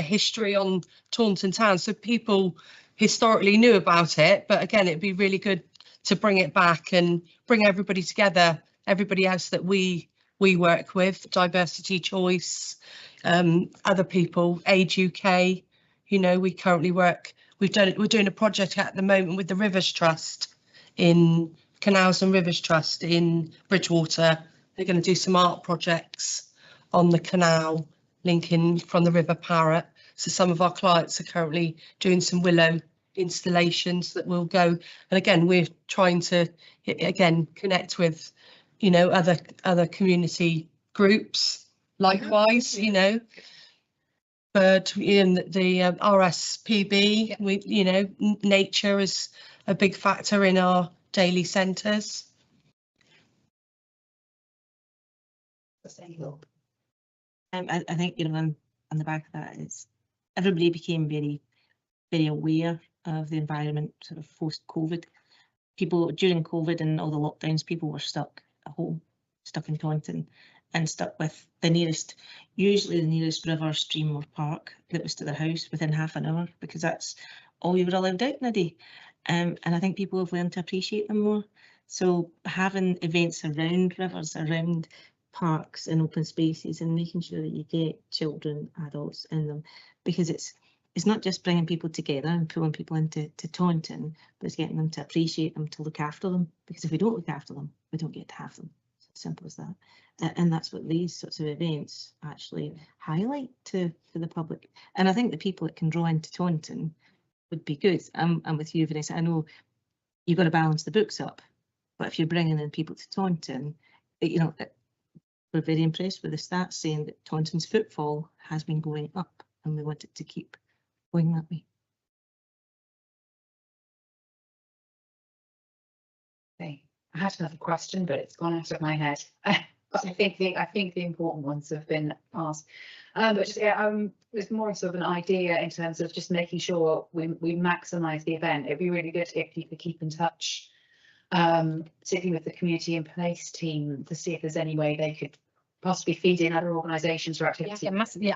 history on Taunton town. So people historically knew about it, but again, it'd be really good to bring it back and bring everybody together, everybody else that we work with, Diversity Choice, other people, Age UK. You know, we currently we're doing a project at the moment with the Rivers Trust in Canals and Rivers Trust in Bridgewater. They're going to do some art projects on the canal linking from the River Parrett. So some of our clients are currently doing some willow installations that will go. And again, we're trying to connect with, you know, other community groups. Likewise, you know, but in the RSPB, we, you know, nature is a big factor in our daily centres. Sustainable. I think, you know, on the back of that is everybody became very, very aware of the environment sort of post-COVID. People during COVID and all the lockdowns, people were stuck at home, stuck in Taunton, and stuck with usually the nearest river, stream or park that was to their house within half an hour, because that's all you were allowed out in a day. And I think people have learned to appreciate them more. So having events around rivers, around parks and open spaces, and making sure that you get children, adults in them, because it's not just bringing people together and pulling people into Taunton, but it's getting them to appreciate them, to look after them, because if we don't look after them, we don't get to have them. It's as simple as that. And that's what these sorts of events actually highlight to the public. And I think the people that can draw into Taunton would be good. I'm with you, Vanessa. I know you've got to balance the books up, but if you're bringing in people to Taunton, you know, we're very impressed with the stats saying that Taunton's footfall has been going up, and we want it to keep going that way. Okay. I had another question, but it's gone out of my head. I think the important ones have been asked. But just it's more sort of an idea in terms of just making sure we maximise the event. It'd be really good if you could keep in touch, particularly with the community in place team, to see if there's any way they could possibly feed in other organisations or activities. yeah.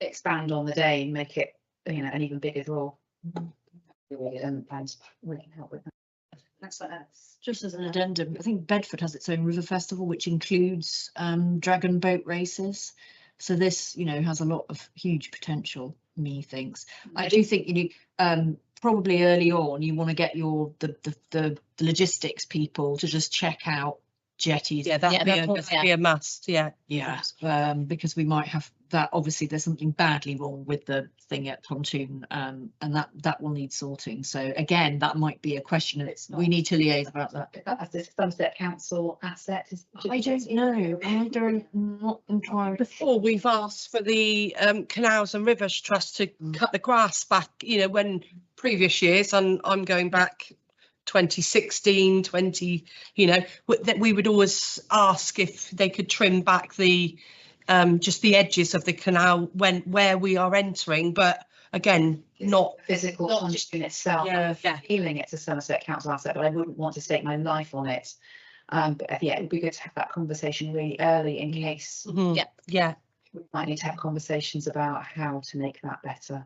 Expand on the day and make it, you know, an even bigger draw. And we can help with that. Just as an addendum, I think Bedford has its own river festival, which includes dragon boat races. So this, you know, has a lot of huge potential, methinks. I do think you probably early on you want to get the logistics people to just check out jetties. Yeah, that'd be a must. Yeah. Because we might have that. Obviously, there's something badly wrong with the thing at Pontoon, and that will need sorting. So again, that might be a question. We need to liaise about that. As the Sunset Council asset I don't know. I'm not entirely. Before we've asked for the Canals and Rivers Trust to cut the grass back, you know, when previous years, and I'm going back 2016, 20, you know, that we would always ask if they could trim back the just the edges of the canal where we are entering, but again, not physical condition itself. Healing it's a Somerset Council asset, but I wouldn't want to stake my life on it. But yeah, it would be good to have that conversation really early in case. Yeah, we might need to have conversations about how to make that better.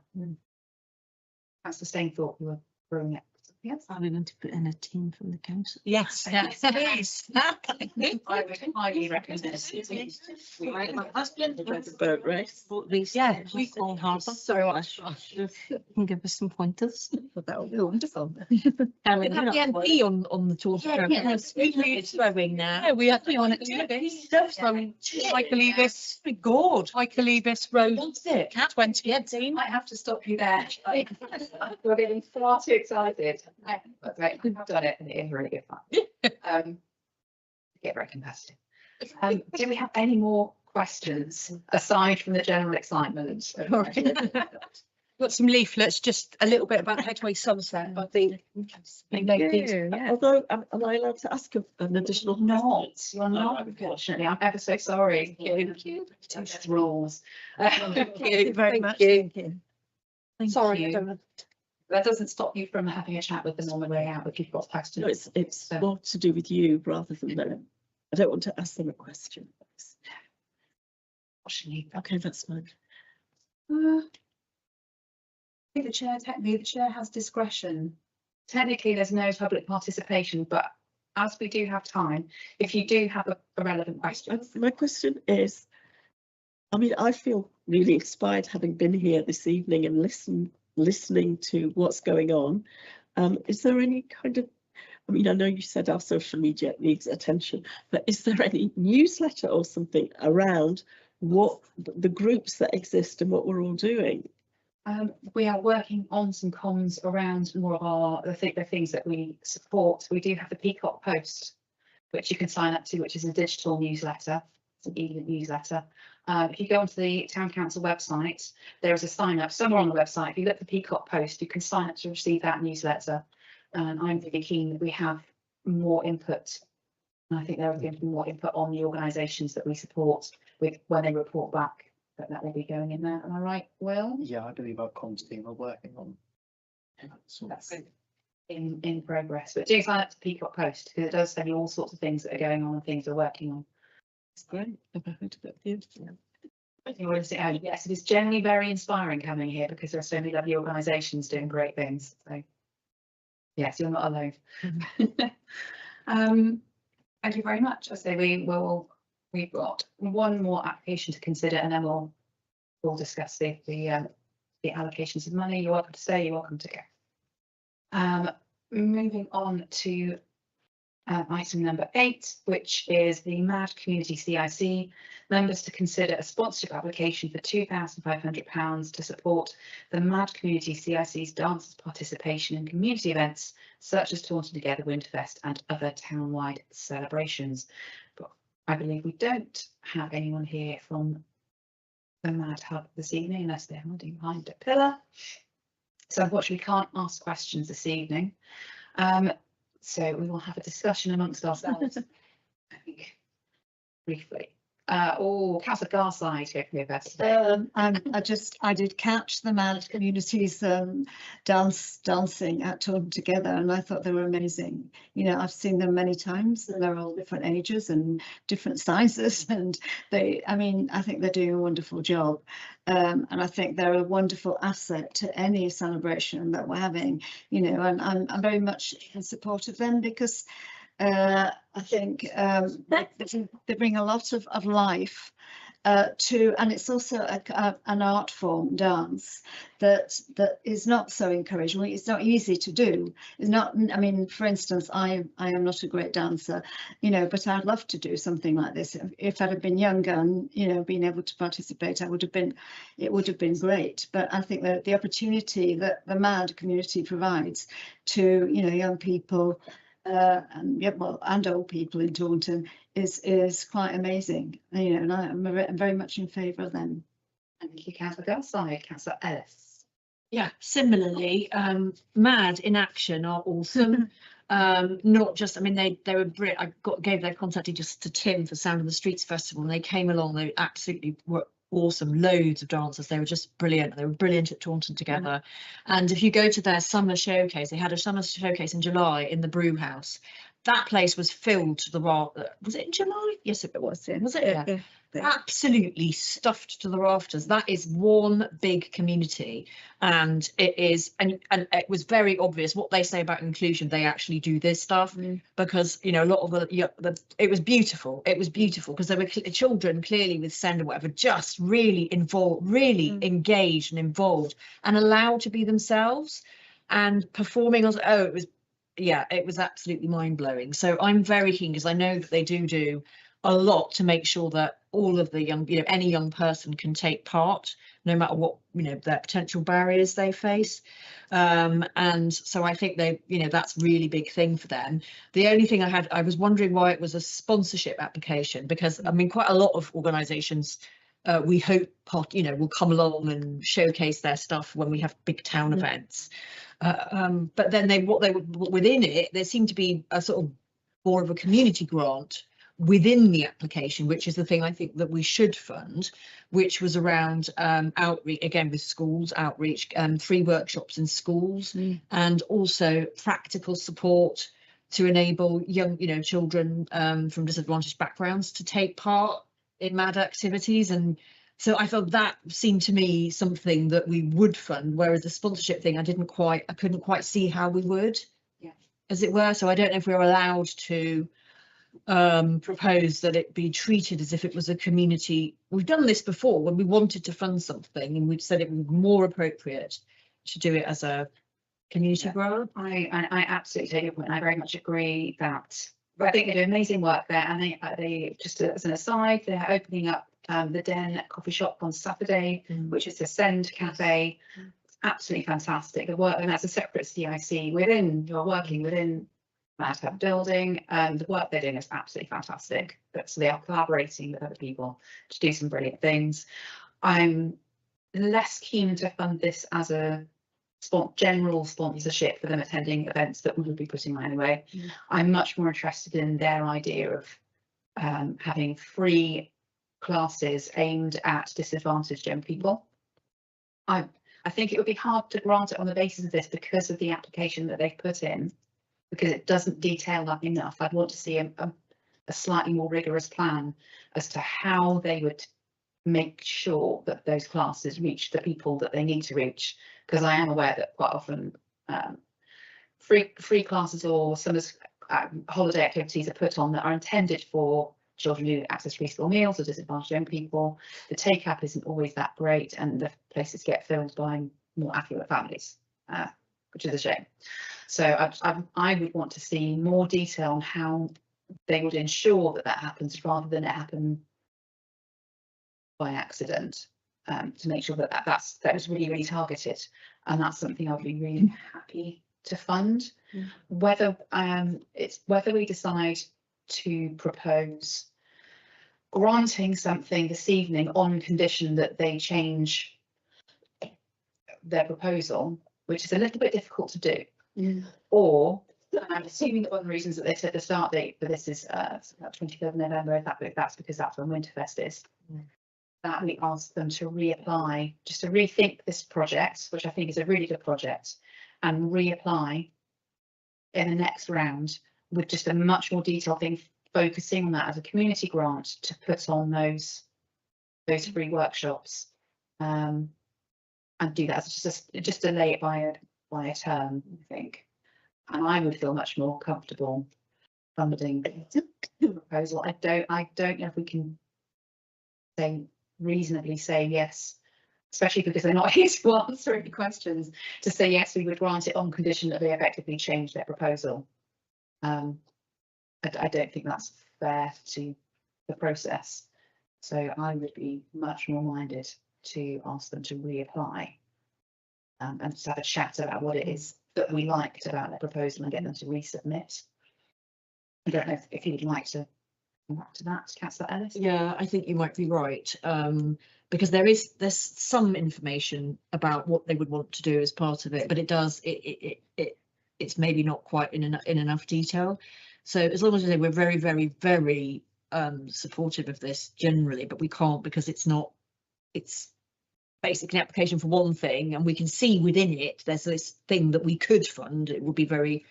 That's the same thought we were brewing it. Yes. Are we going to put in a team from the council? Yes. Yes, please. I would highly recommend it. My husband It's a boat race. boat race. Yeah, we call harbour. So much. Can give us some pointers. That would be wonderful. And we have the MP on the tour. Yeah, yes. It's throwing now. Yeah, we had on it. Michaelibis, God, Michaelibis Road What's it? 2018. I have to stop you there. We're getting far too excited. But right, we've done it and it is really good fun. Get very competitive. Do we have any more questions aside from the general excitement? Got some leaflets, just a little bit about Headway Somerset, I think. Although, am I allowed to ask an additional? Not, you're not, unfortunately. I'm ever so sorry. Thank you. Just rules. Thank you very much. Sorry, I you. don't know. That doesn't stop you from having a chat with them on the way out if you've got No, questions. it's more to do with you rather than them. I don't want to ask them a question. Unfortunately. Okay, that's fine. I think technically the chair has discretion. Technically, there's no public participation, but as we do have time, if you do have a relevant question. My question is, I mean, I feel really inspired having been here this evening and listening to what's going on. Is there any kind of, I mean, I know you said our social media needs attention, but is there any newsletter or something around what the groups that exist and what we're all doing? We are working on some comms around more of the things that we support. We do have the Peacock Post, which you can sign up to, which is a digital newsletter. It's an e-newsletter. If you go onto the Town Council website, there is a sign up somewhere on the website. If you look for Peacock Post, you can sign up to receive that newsletter. And I'm really keen that we have more input. And I think there is going to be more input on the organisations that we support with when they report back. But that will be going in there. Am I right, Will? Yeah, I believe our comms team are working on. That's in progress. But do sign up to Peacock Post because it does tell you all sorts of things that are going on and things we're working on. It's great. I've heard about you. You want to say, oh, yes, it is generally very inspiring coming here because there are so many lovely organisations doing great things. So yes, you're not alone. Thank you very much. I say we've got one more application to consider and then we'll discuss the allocations of money. You're welcome to stay, you're welcome to go. Moving on to item number 8, which is the MAD Community CIC members to consider a sponsorship application for £2,500 to support the MAD Community CIC's dancers' participation in community events such as Taunton Together, Winterfest and other town-wide celebrations. But I believe we don't have anyone here from the MAD Hub this evening unless they're hiding behind a pillar. So unfortunately we can't ask questions this evening. So we will have a discussion amongst ourselves, I think, briefly. Councillor Garside, go for your best. I did catch the MAD communities dancing at Taunton Together, and I thought they were amazing. You know, I've seen them many times, and they're all different ages and different sizes, and I think they're doing a wonderful job. And I think they're a wonderful asset to any celebration that we're having. You know, and I'm very much in support of them because I think they bring a lot of life to, and it's also an art form, dance, that is not so encouraged. Well, it's not easy to do. It's not. I mean, for instance, I am not a great dancer, you know, but I'd love to do something like this. If I'd have been younger and, you know, been able to participate, it would have been great. But I think that the opportunity that the MAD community provides to, you know, young people and old people in Taunton is quite amazing, you know, and I'm very much in favour of them. Thank you, Councillor Garside. Councillor Ellis. Yeah, similarly, MAD in action are awesome. Not just, I mean, they were brilliant. Gave their contact just to Tim for Sound of the Streets Festival, and they came along. They absolutely were awesome. Loads of dancers. They were just brilliant. They were brilliant at Taunton Together. And if you go to their summer showcase, they had a summer showcase in July in the Brew House, that place was filled to the was it in July? Yes, it was. Was it? Yeah. Absolutely stuffed to the rafters. That is one big community, and it is, and it was very obvious what they say about inclusion. They actually do this stuff because, you know, a lot of it was beautiful. It was beautiful because there were children clearly with SEND or whatever, just really involved, really engaged and involved and allowed to be themselves and performing. It was, yeah, it was absolutely mind-blowing. So I'm very keen, because I know that they do a lot to make sure that all of the young, you know, any young person can take part, no matter what, you know, their potential barriers they face. And so I think they, you know, that's really big thing for them. The only thing I was wondering why it was a sponsorship application, because I mean, quite a lot of organisations we hope, you know, will come along and showcase their stuff when we have big town events. But then within it, there seemed to be a sort of more of a community grant within the application, which is the thing I think that we should fund, which was around outreach, again with schools, outreach, free workshops in schools, and also practical support to enable young, you know, children from disadvantaged backgrounds to take part in MAD activities. And so I thought that seemed to me something that we would fund, whereas the sponsorship thing, I couldn't quite see how we would, as it were. So I don't know if we're allowed to propose that it be treated as if it was a community. We've done this before when we wanted to fund something, and we've said it would be more appropriate to do it as a community grant. I absolutely take your point. I very much agree that I think they do amazing work there, and they just as an aside, they're opening up the Den coffee shop on Saturday, which is the Send Cafe. Absolutely fantastic. The work, and that's a separate CIC within, you're working within that building, and the work they're doing is absolutely fantastic. So they are collaborating with other people to do some brilliant things. I'm less keen to fund this as a general sponsorship for them attending events that we would be putting on anyway. I'm much more interested in their idea of having free classes aimed at disadvantaged young people. I think it would be hard to grant it on the basis of this because of the application that they've put in, because it doesn't detail that enough. I'd want to see a slightly more rigorous plan as to how they would make sure that those classes reach the people that they need to reach, because I am aware that quite often free classes or summer's holiday activities are put on that are intended for children who access free school meals or disadvantaged young people. The take-up isn't always that great, and the places get filled by more affluent families, which is a shame. So I would want to see more detail on how they would ensure that that happens, rather than it happen by accident, to make sure that that was really, really targeted. And that's something I'd be really happy to fund. Whether we decide to propose granting something this evening on condition that they change their proposal, which is a little bit difficult to do, or I'm assuming that one of the reasons that they set the start date for this is 23rd of November, that's because that's when Winterfest is, that we ask them to reapply, just to rethink this project, which I think is a really good project, and reapply in the next round with just a much more detailed thing, focusing on that as a community grant to put on those free workshops, and do that as just delay it by a term, I think. And I would feel much more comfortable funding the proposal. I don't know if we can reasonably say yes, especially because they're not here to answer any questions, to say yes, we would grant it on condition that they effectively change their proposal. I don't think that's fair to the process. So I would be much more minded to ask them to reapply, and just have a chat about what it is that we liked about their proposal and get them to resubmit. I don't know if you'd like to come back to that, Councillor Ellis. Yeah, I think you might be right, because there's some information about what they would want to do as part of it, but it's maybe not quite in enough detail. So as long as we're very, very, very supportive of this generally, but we can't, because it's basically an application for one thing, and we can see within it there's this thing that we could fund. It would be very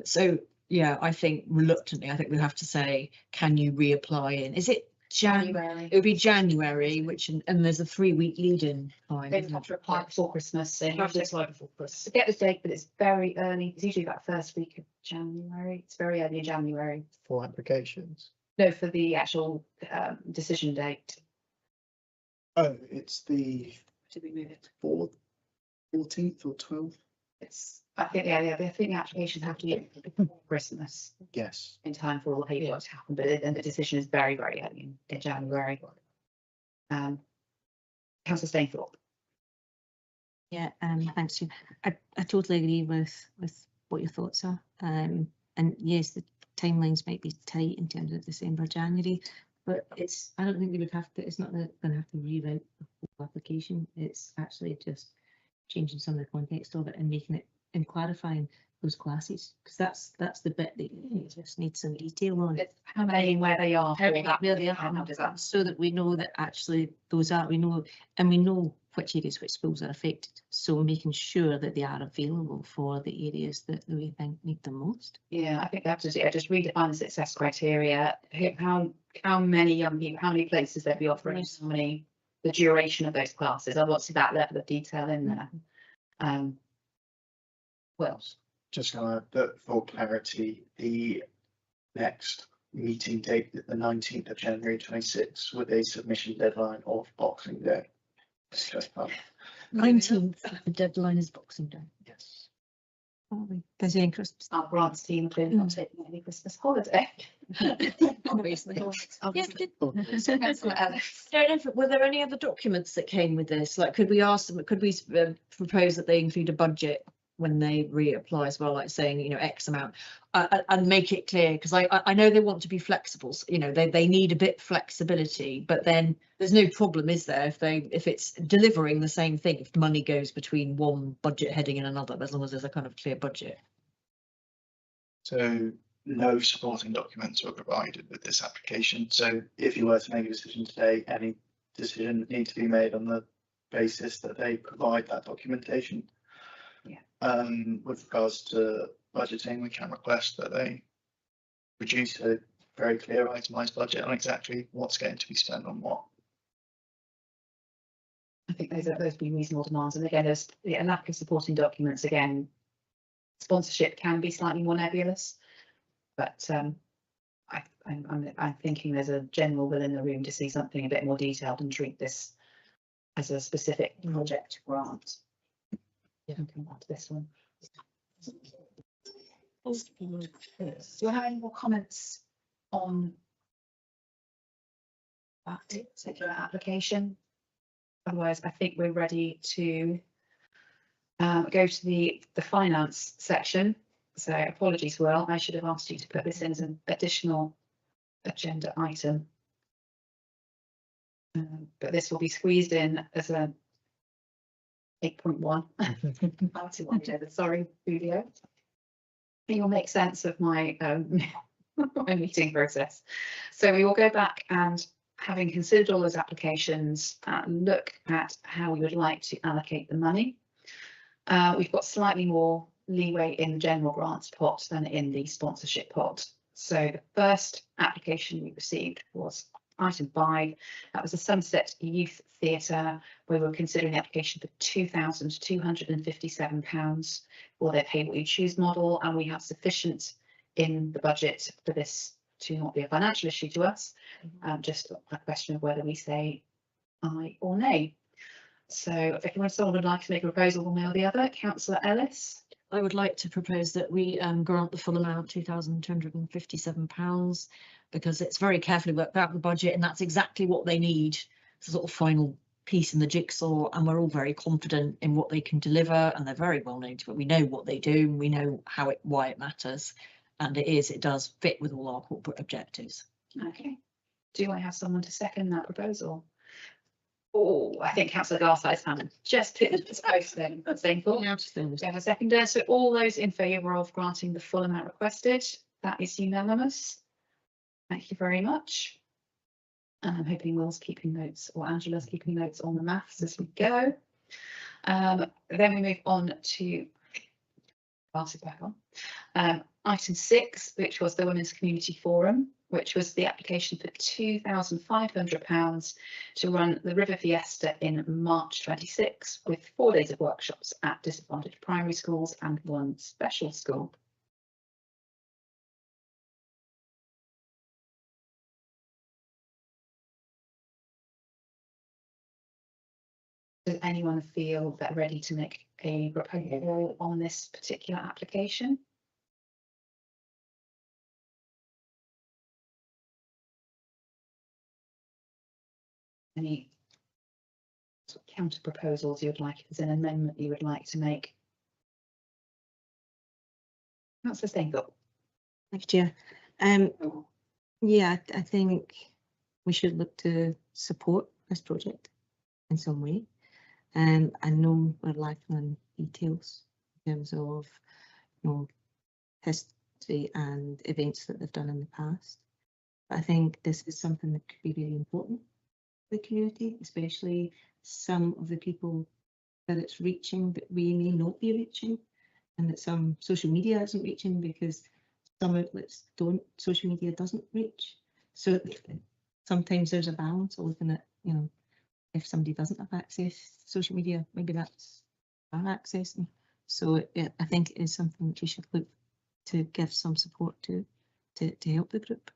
so yeah, I think reluctantly, I think we'll have to say, can you reapply in? Is it January? It would be January, which, and there's a 3-week lead-in time. They've isn't got it? to apply before Christmas, so you Have have to to apply before Christmas. forget the date, but it's very early. It's usually that first week of January. It's very early in January. For applications. No, for the actual decision date. Oh, it's the Did we move it? 14th or 12th? It's, I think, yeah, I think the applications have to be before Christmas Yes. in time for all the paperwork to happen, but and the decision is very, very early in January. Councillor Stainthorpe. Yeah, thanks. I totally agree with what your thoughts are. And yes, the timelines might be tight in terms of December, January, but I don't think we would have to, it's not going to have to rewrite the whole application. It's actually just changing some of the context of it and making it and clarifying those classes, because that's the bit that you just need some detail on. It's how many and where they are. How for that, where they are, how does that? so that we know that actually those are, we know which areas, which schools are affected. So making sure that they are available for the areas that we think need them most. Yeah, I think they have to just redefine the success criteria. How many young people, how many places they'll be offering, how many, the duration of those classes. I want to see that level of detail in there. What else? Just for clarity, the next meeting date is the 19th of January 26 with a submission deadline of Boxing Day. 19th, the deadline is Boxing Day. Yes. Busy in Christmas. Our grants team clearly not taking any Christmas holiday. Obviously. Yeah, So Councillor Ellis. Were there any other documents that came with this? Like, could we ask them, could we propose that they include a budget when they reapply as well, like saying, you know, X amount, and make it clear, because I know they want to be flexible, you know, they need a bit flexibility, but then there's no problem, is there, if it's delivering the same thing, if money goes between one budget heading and another, as long as there's a kind of clear budget. So no supporting documents were provided with this application. So if you were to make a decision today, any decision would need to be made on the basis that they provide that documentation. Yeah. With regards to budgeting, we can request that they produce a very clear itemised budget on exactly what's going to be spent on what. I think those be reasonable demands, and again, there's a lack of supporting documents. Again, sponsorship can be slightly more nebulous, but I'm thinking there's a general will in the room to see something a bit more detailed and treat this as a specific project grant. Yeah, I'll come back to this one. Do you have any more comments on that particular application? Otherwise, I think we're ready to go to the finance section. So apologies, Will, I should have asked you to put this in as an additional agenda item. But this will be squeezed in as a 8.1. Sorry, Julio. You'll make sense of my my meeting process. So we will go back and, having considered all those applications, look at how we would like to allocate the money. We've got slightly more leeway in the general grants pot than in the sponsorship pot. So the first application we received was item 5. That was a Sunset Youth Theatre. We were considering the application for £2,257 for their pay what you choose model, and we have sufficient in the budget for this to not be a financial issue to us. Just a question of whether we say aye or nay. So if someone would like to make a proposal one way or the other, Councillor Ellis. I would like to propose that we grant the full amount, £2,257, because it's very carefully worked out in the budget, and that's exactly what they need. It's a sort of final piece in the jigsaw, and we're all very confident in what they can deliver, and they're very well known to it. We know what they do, and we know why it matters, and it does fit with all our corporate objectives. Okay. Do I have someone to second that proposal? Oh, I think Councillor Garside's hand just hit the post then. We have a seconder. So all those in favour of granting the full amount requested, that is unanimous. Thank you very much. And I'm hoping Will's keeping notes, or Angela's keeping notes on the maths as we go. Then we move on to pass it back on. Item 6, which was the Women's Community Forum, which was the application for £2,500 to run the River Fiesta in March 26, with 4 days of workshops at disadvantaged primary schools and 1 special school. Does anyone feel that ready to make a proposal on this particular application? Any sort of counter proposals you'd like, as an amendment you would like to make? That's the same thought. Thanks, Chair. Yeah, I think we should look to support this project in some way. I know we're lacking on details in terms of, you know, history and events that they've done in the past. But I think this is something that could be really important for the community, especially some of the people that it's reaching that we may not be reaching, and that some social media isn't reaching because some outlets social media doesn't reach. So sometimes there's a balance of looking at, you know, if somebody doesn't have access to social media, maybe that's our access. So I think it is something that we should look to give some support to help the group.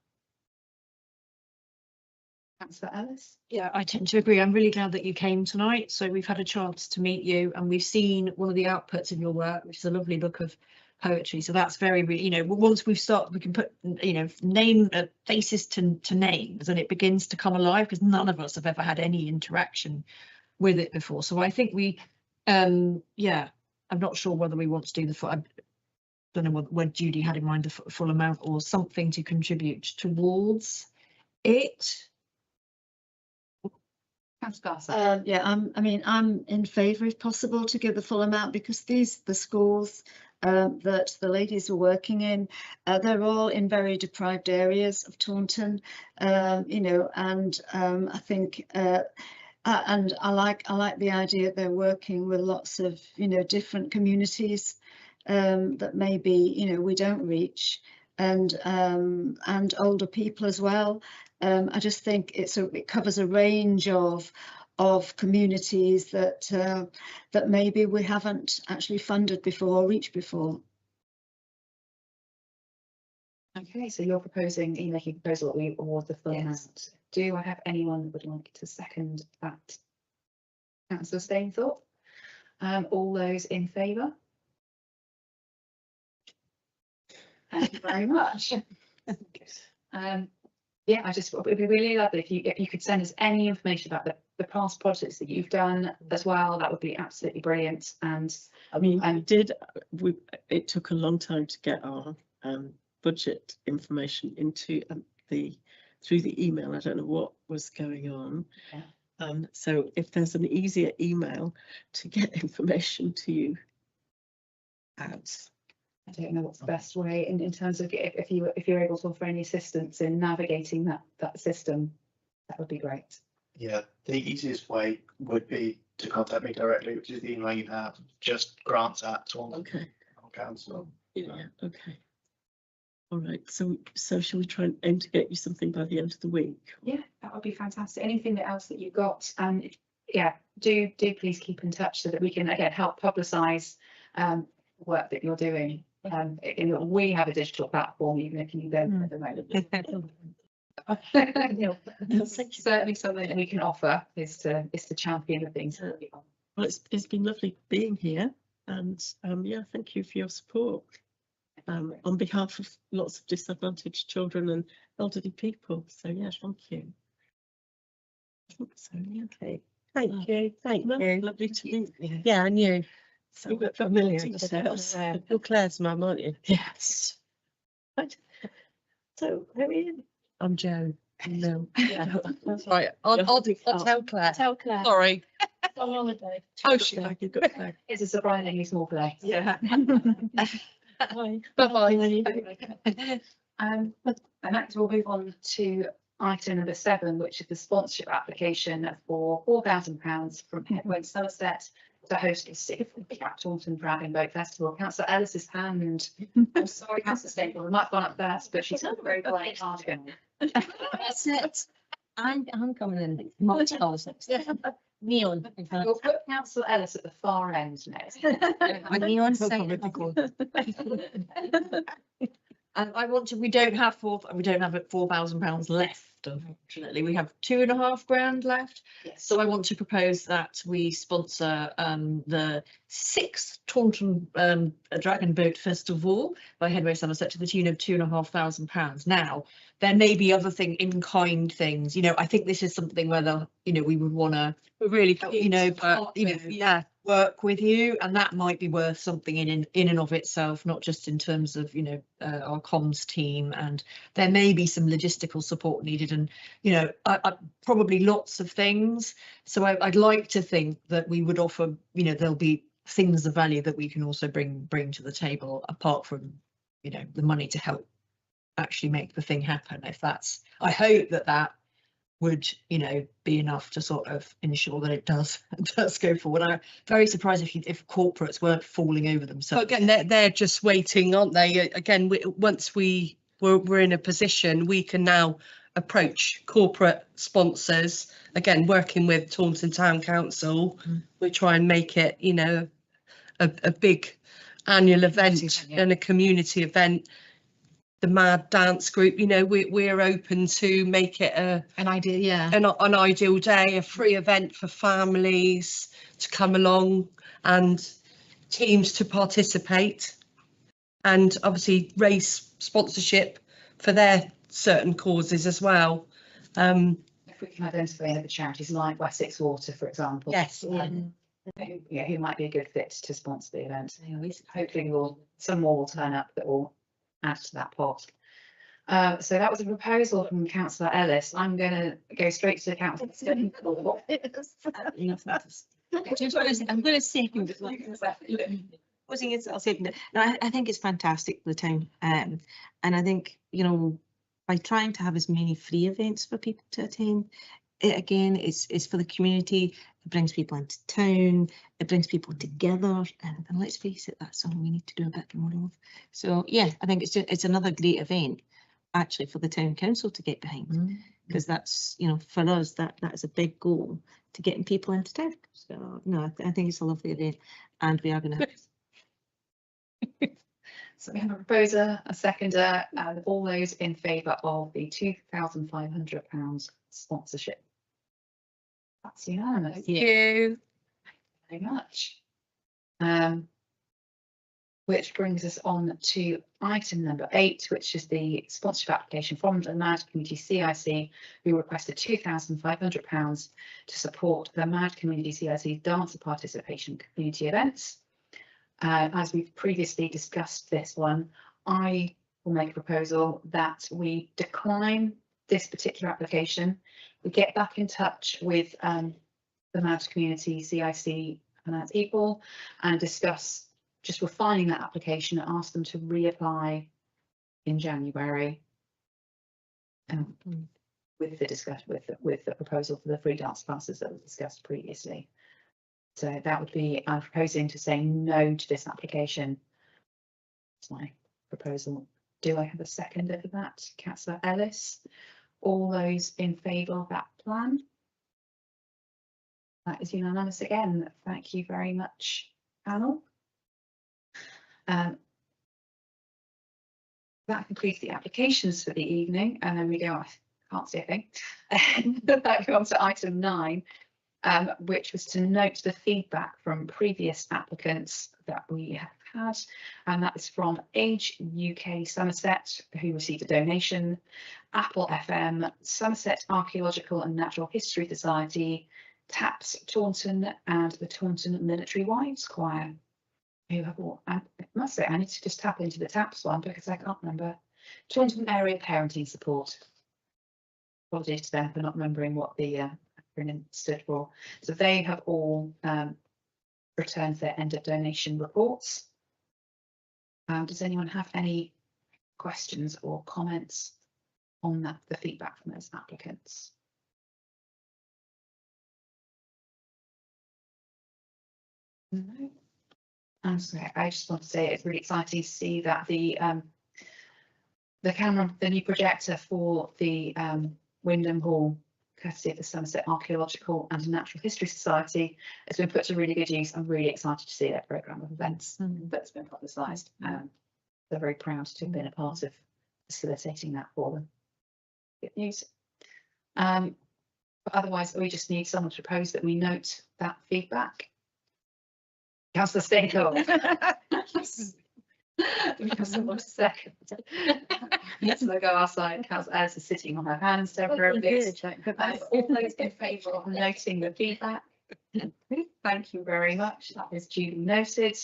Councillor Ellis? Yeah, I tend to agree. I'm really glad that you came tonight. So we've had a chance to meet you and we've seen one of the outputs of your work, which is a lovely book of poetry. So that's very, you know, once we've started, we can put, you know, name faces to names, and it begins to come alive, because none of us have ever had any interaction with it before. So I think we, yeah, I'm not sure whether we want to do the full, I don't know what Judy had in mind, the full amount or something to contribute towards it. Yeah, I'm in favour, if possible, to give the full amount, because the schools that the ladies are working in, they're all in very deprived areas of Taunton, you know, and I think and I like the idea they're working with lots of, you know, different communities that maybe, you know, we don't reach, and older people as well. I just think it covers a range of communities that that maybe we haven't actually funded before or reached before. Okay, so you're proposing, making a proposal that we award the full amount. Do I have anyone that would like to second that? Councillor Stainthorpe? All those in favour? Thank you very much. Yeah, it would be really lovely if you could send us any information about the past projects that you've done as well. That would be absolutely brilliant. And I mean, it took a long time to get our budget information into through the email. I don't know what was going on. Yeah. So if there's an easier email to get information to you at. I don't know what's the best way in terms of if you're able to offer any assistance in navigating that system, that would be great. Yeah, the easiest way would be to contact me directly, which is the email you have, just grants@Taunton Council. Yeah, okay. All right, so shall we try and aim to get you something by the end of the week? Yeah, that would be fantastic. Anything else that you've got, and yeah, do please keep in touch so that we can again help publicise work that you're doing. We have a digital platform, even if you don't at the moment. Certainly something that we can offer is to champion the things. Well, it's been lovely being here, and yeah, thank you for your support on behalf of lots of disadvantaged children and elderly people. So yeah, thank you. So yeah, okay. Thank you. Thank you. Lovely to meet you. Yeah, and you. So we're familiar to yourselves. You're Claire's mum, aren't you? Yes. Right. So who are you? I'm Jo. No. Yeah. That's right. I'll tell Claire. Tell Claire. Sorry. On holiday. Oh, she. You've got Claire. It's a surprisingly small play. Yeah. Bye. Bye-bye. And next we'll move on to item number 7, which is the sponsorship application for £4,000 from Headway Somerset to host a safe Taunton Dragon Boat Festival. Councillor Ellis's hand. I'm sorry, Councillor Staples, we might have gone up first, but she's not very polite cardigan. That's it. I'm coming in multi-colours. Neon. in fact. We'll put Councillor Ellis at the far end next. A neon sign. And I want to, we don't have £4,000 left, unfortunately. We have £2,500 left. Yes. So I want to propose that we sponsor the 6th Taunton Dragon Boat Festival by Headway Somerset to the tune of £2,500. Now, there may be other in-kind things, you know, I think this is something where we would want to, Really, work with you, and that might be worth something in and of itself, not just in terms of our comms team, and there may be some logistical support needed, and I probably lots of things. So I'd like to think that we would offer, there'll be things of value that we can also bring to the table, apart from the money to help actually make the thing happen. If that's, I hope that would be enough to sort of ensure that it does go forward. I'm very surprised if corporates weren't falling over themselves. but again, they're just waiting, aren't they? Again, once we're in a position, we can now approach corporate sponsors. Again, working with Taunton Town Council, we try and make it, a big annual event and a community event. The Mad Dance Group, we're open to make it An idea, yeah. an ideal day, a free event for families to come along and teams to participate, and obviously raise sponsorship for their certain causes as well. If we can identify other charities like Wessex Water, for example. Yes. Who might be a good fit to sponsor the event. Hopefully some more will turn up that will add to that pot. So that was a proposal from Councillor Ellis. I'm going to go straight to Councillor Staples. I'm going to second it. I'll second it. No, I think it's fantastic for the town, and I think by trying to have as many free events for people to attend, it's for the community. It brings people into town. It brings people together, and let's face it, that's something we need to do a bit more of. So yeah, I think it's another great event actually for the town council to get behind, because that's for us that is a big goal, to getting people into town. So no, I think it's a lovely event, and we are going to. So we have a proposer, a seconder, and all those in favour of the £2,500 sponsorship. That's unanimous. Thank you. Very much. Which brings us on to item number 8, which is the sponsorship application from the Mad Community CIC, who requested £2,500 to support the Mad Community CIC dancer participation community events. As we've previously discussed this one, I will make a proposal that we decline this particular application. We get back in touch with the Mad Community CIC finance people and discuss just refining that application and ask them to reapply in January with the discussion with the proposal for the free dance classes that we discussed previously. So that would be, I'm proposing to say no to this application. That's my proposal. Do I have a seconder for that? Councillor Ellis. All those in favour of that plan? That is unanimous again. Thank you very much, panel. That concludes the applications for the evening, and then we go, I can't see a thing. That goes on to item 9, which was to note the feedback from previous applicants that we have had, and that is from Age UK Somerset, who received a donation, Apple FM, Somerset Archaeological and Natural History Society, TAPS Taunton, and the Taunton Military Wives Choir. Who have all, I must say, I need to just tap into the TAPS one because I can't remember. Taunton Area Parenting Support. Apologies to them for not remembering what the acronym stood for. So they have all returned their end of donation reports. Does anyone have any questions or comments on that, the feedback from those applicants? No. I'm sorry, I just want to say it's really exciting to see that the camera, the new projector for the Wyndham Hall, courtesy of the Somerset Archaeological and Natural History Society, has been put to really good use. I'm really excited to see that programme of events that's been publicised. They're very proud to have been a part of facilitating that for them. Good news. But otherwise, we just need someone to propose that we note that feedback. Councillor Stainhill. Councillor second. Let's go outside. Councillor Ellis is sitting on her hands temporarily. All those in favour of noting the feedback. Thank you very much. That is duly noted.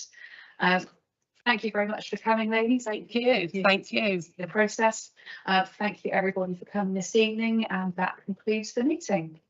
Thank you very much for coming, ladies. Thank you. Thank you. The process. Thank you everybody for coming this evening, and that concludes the meeting.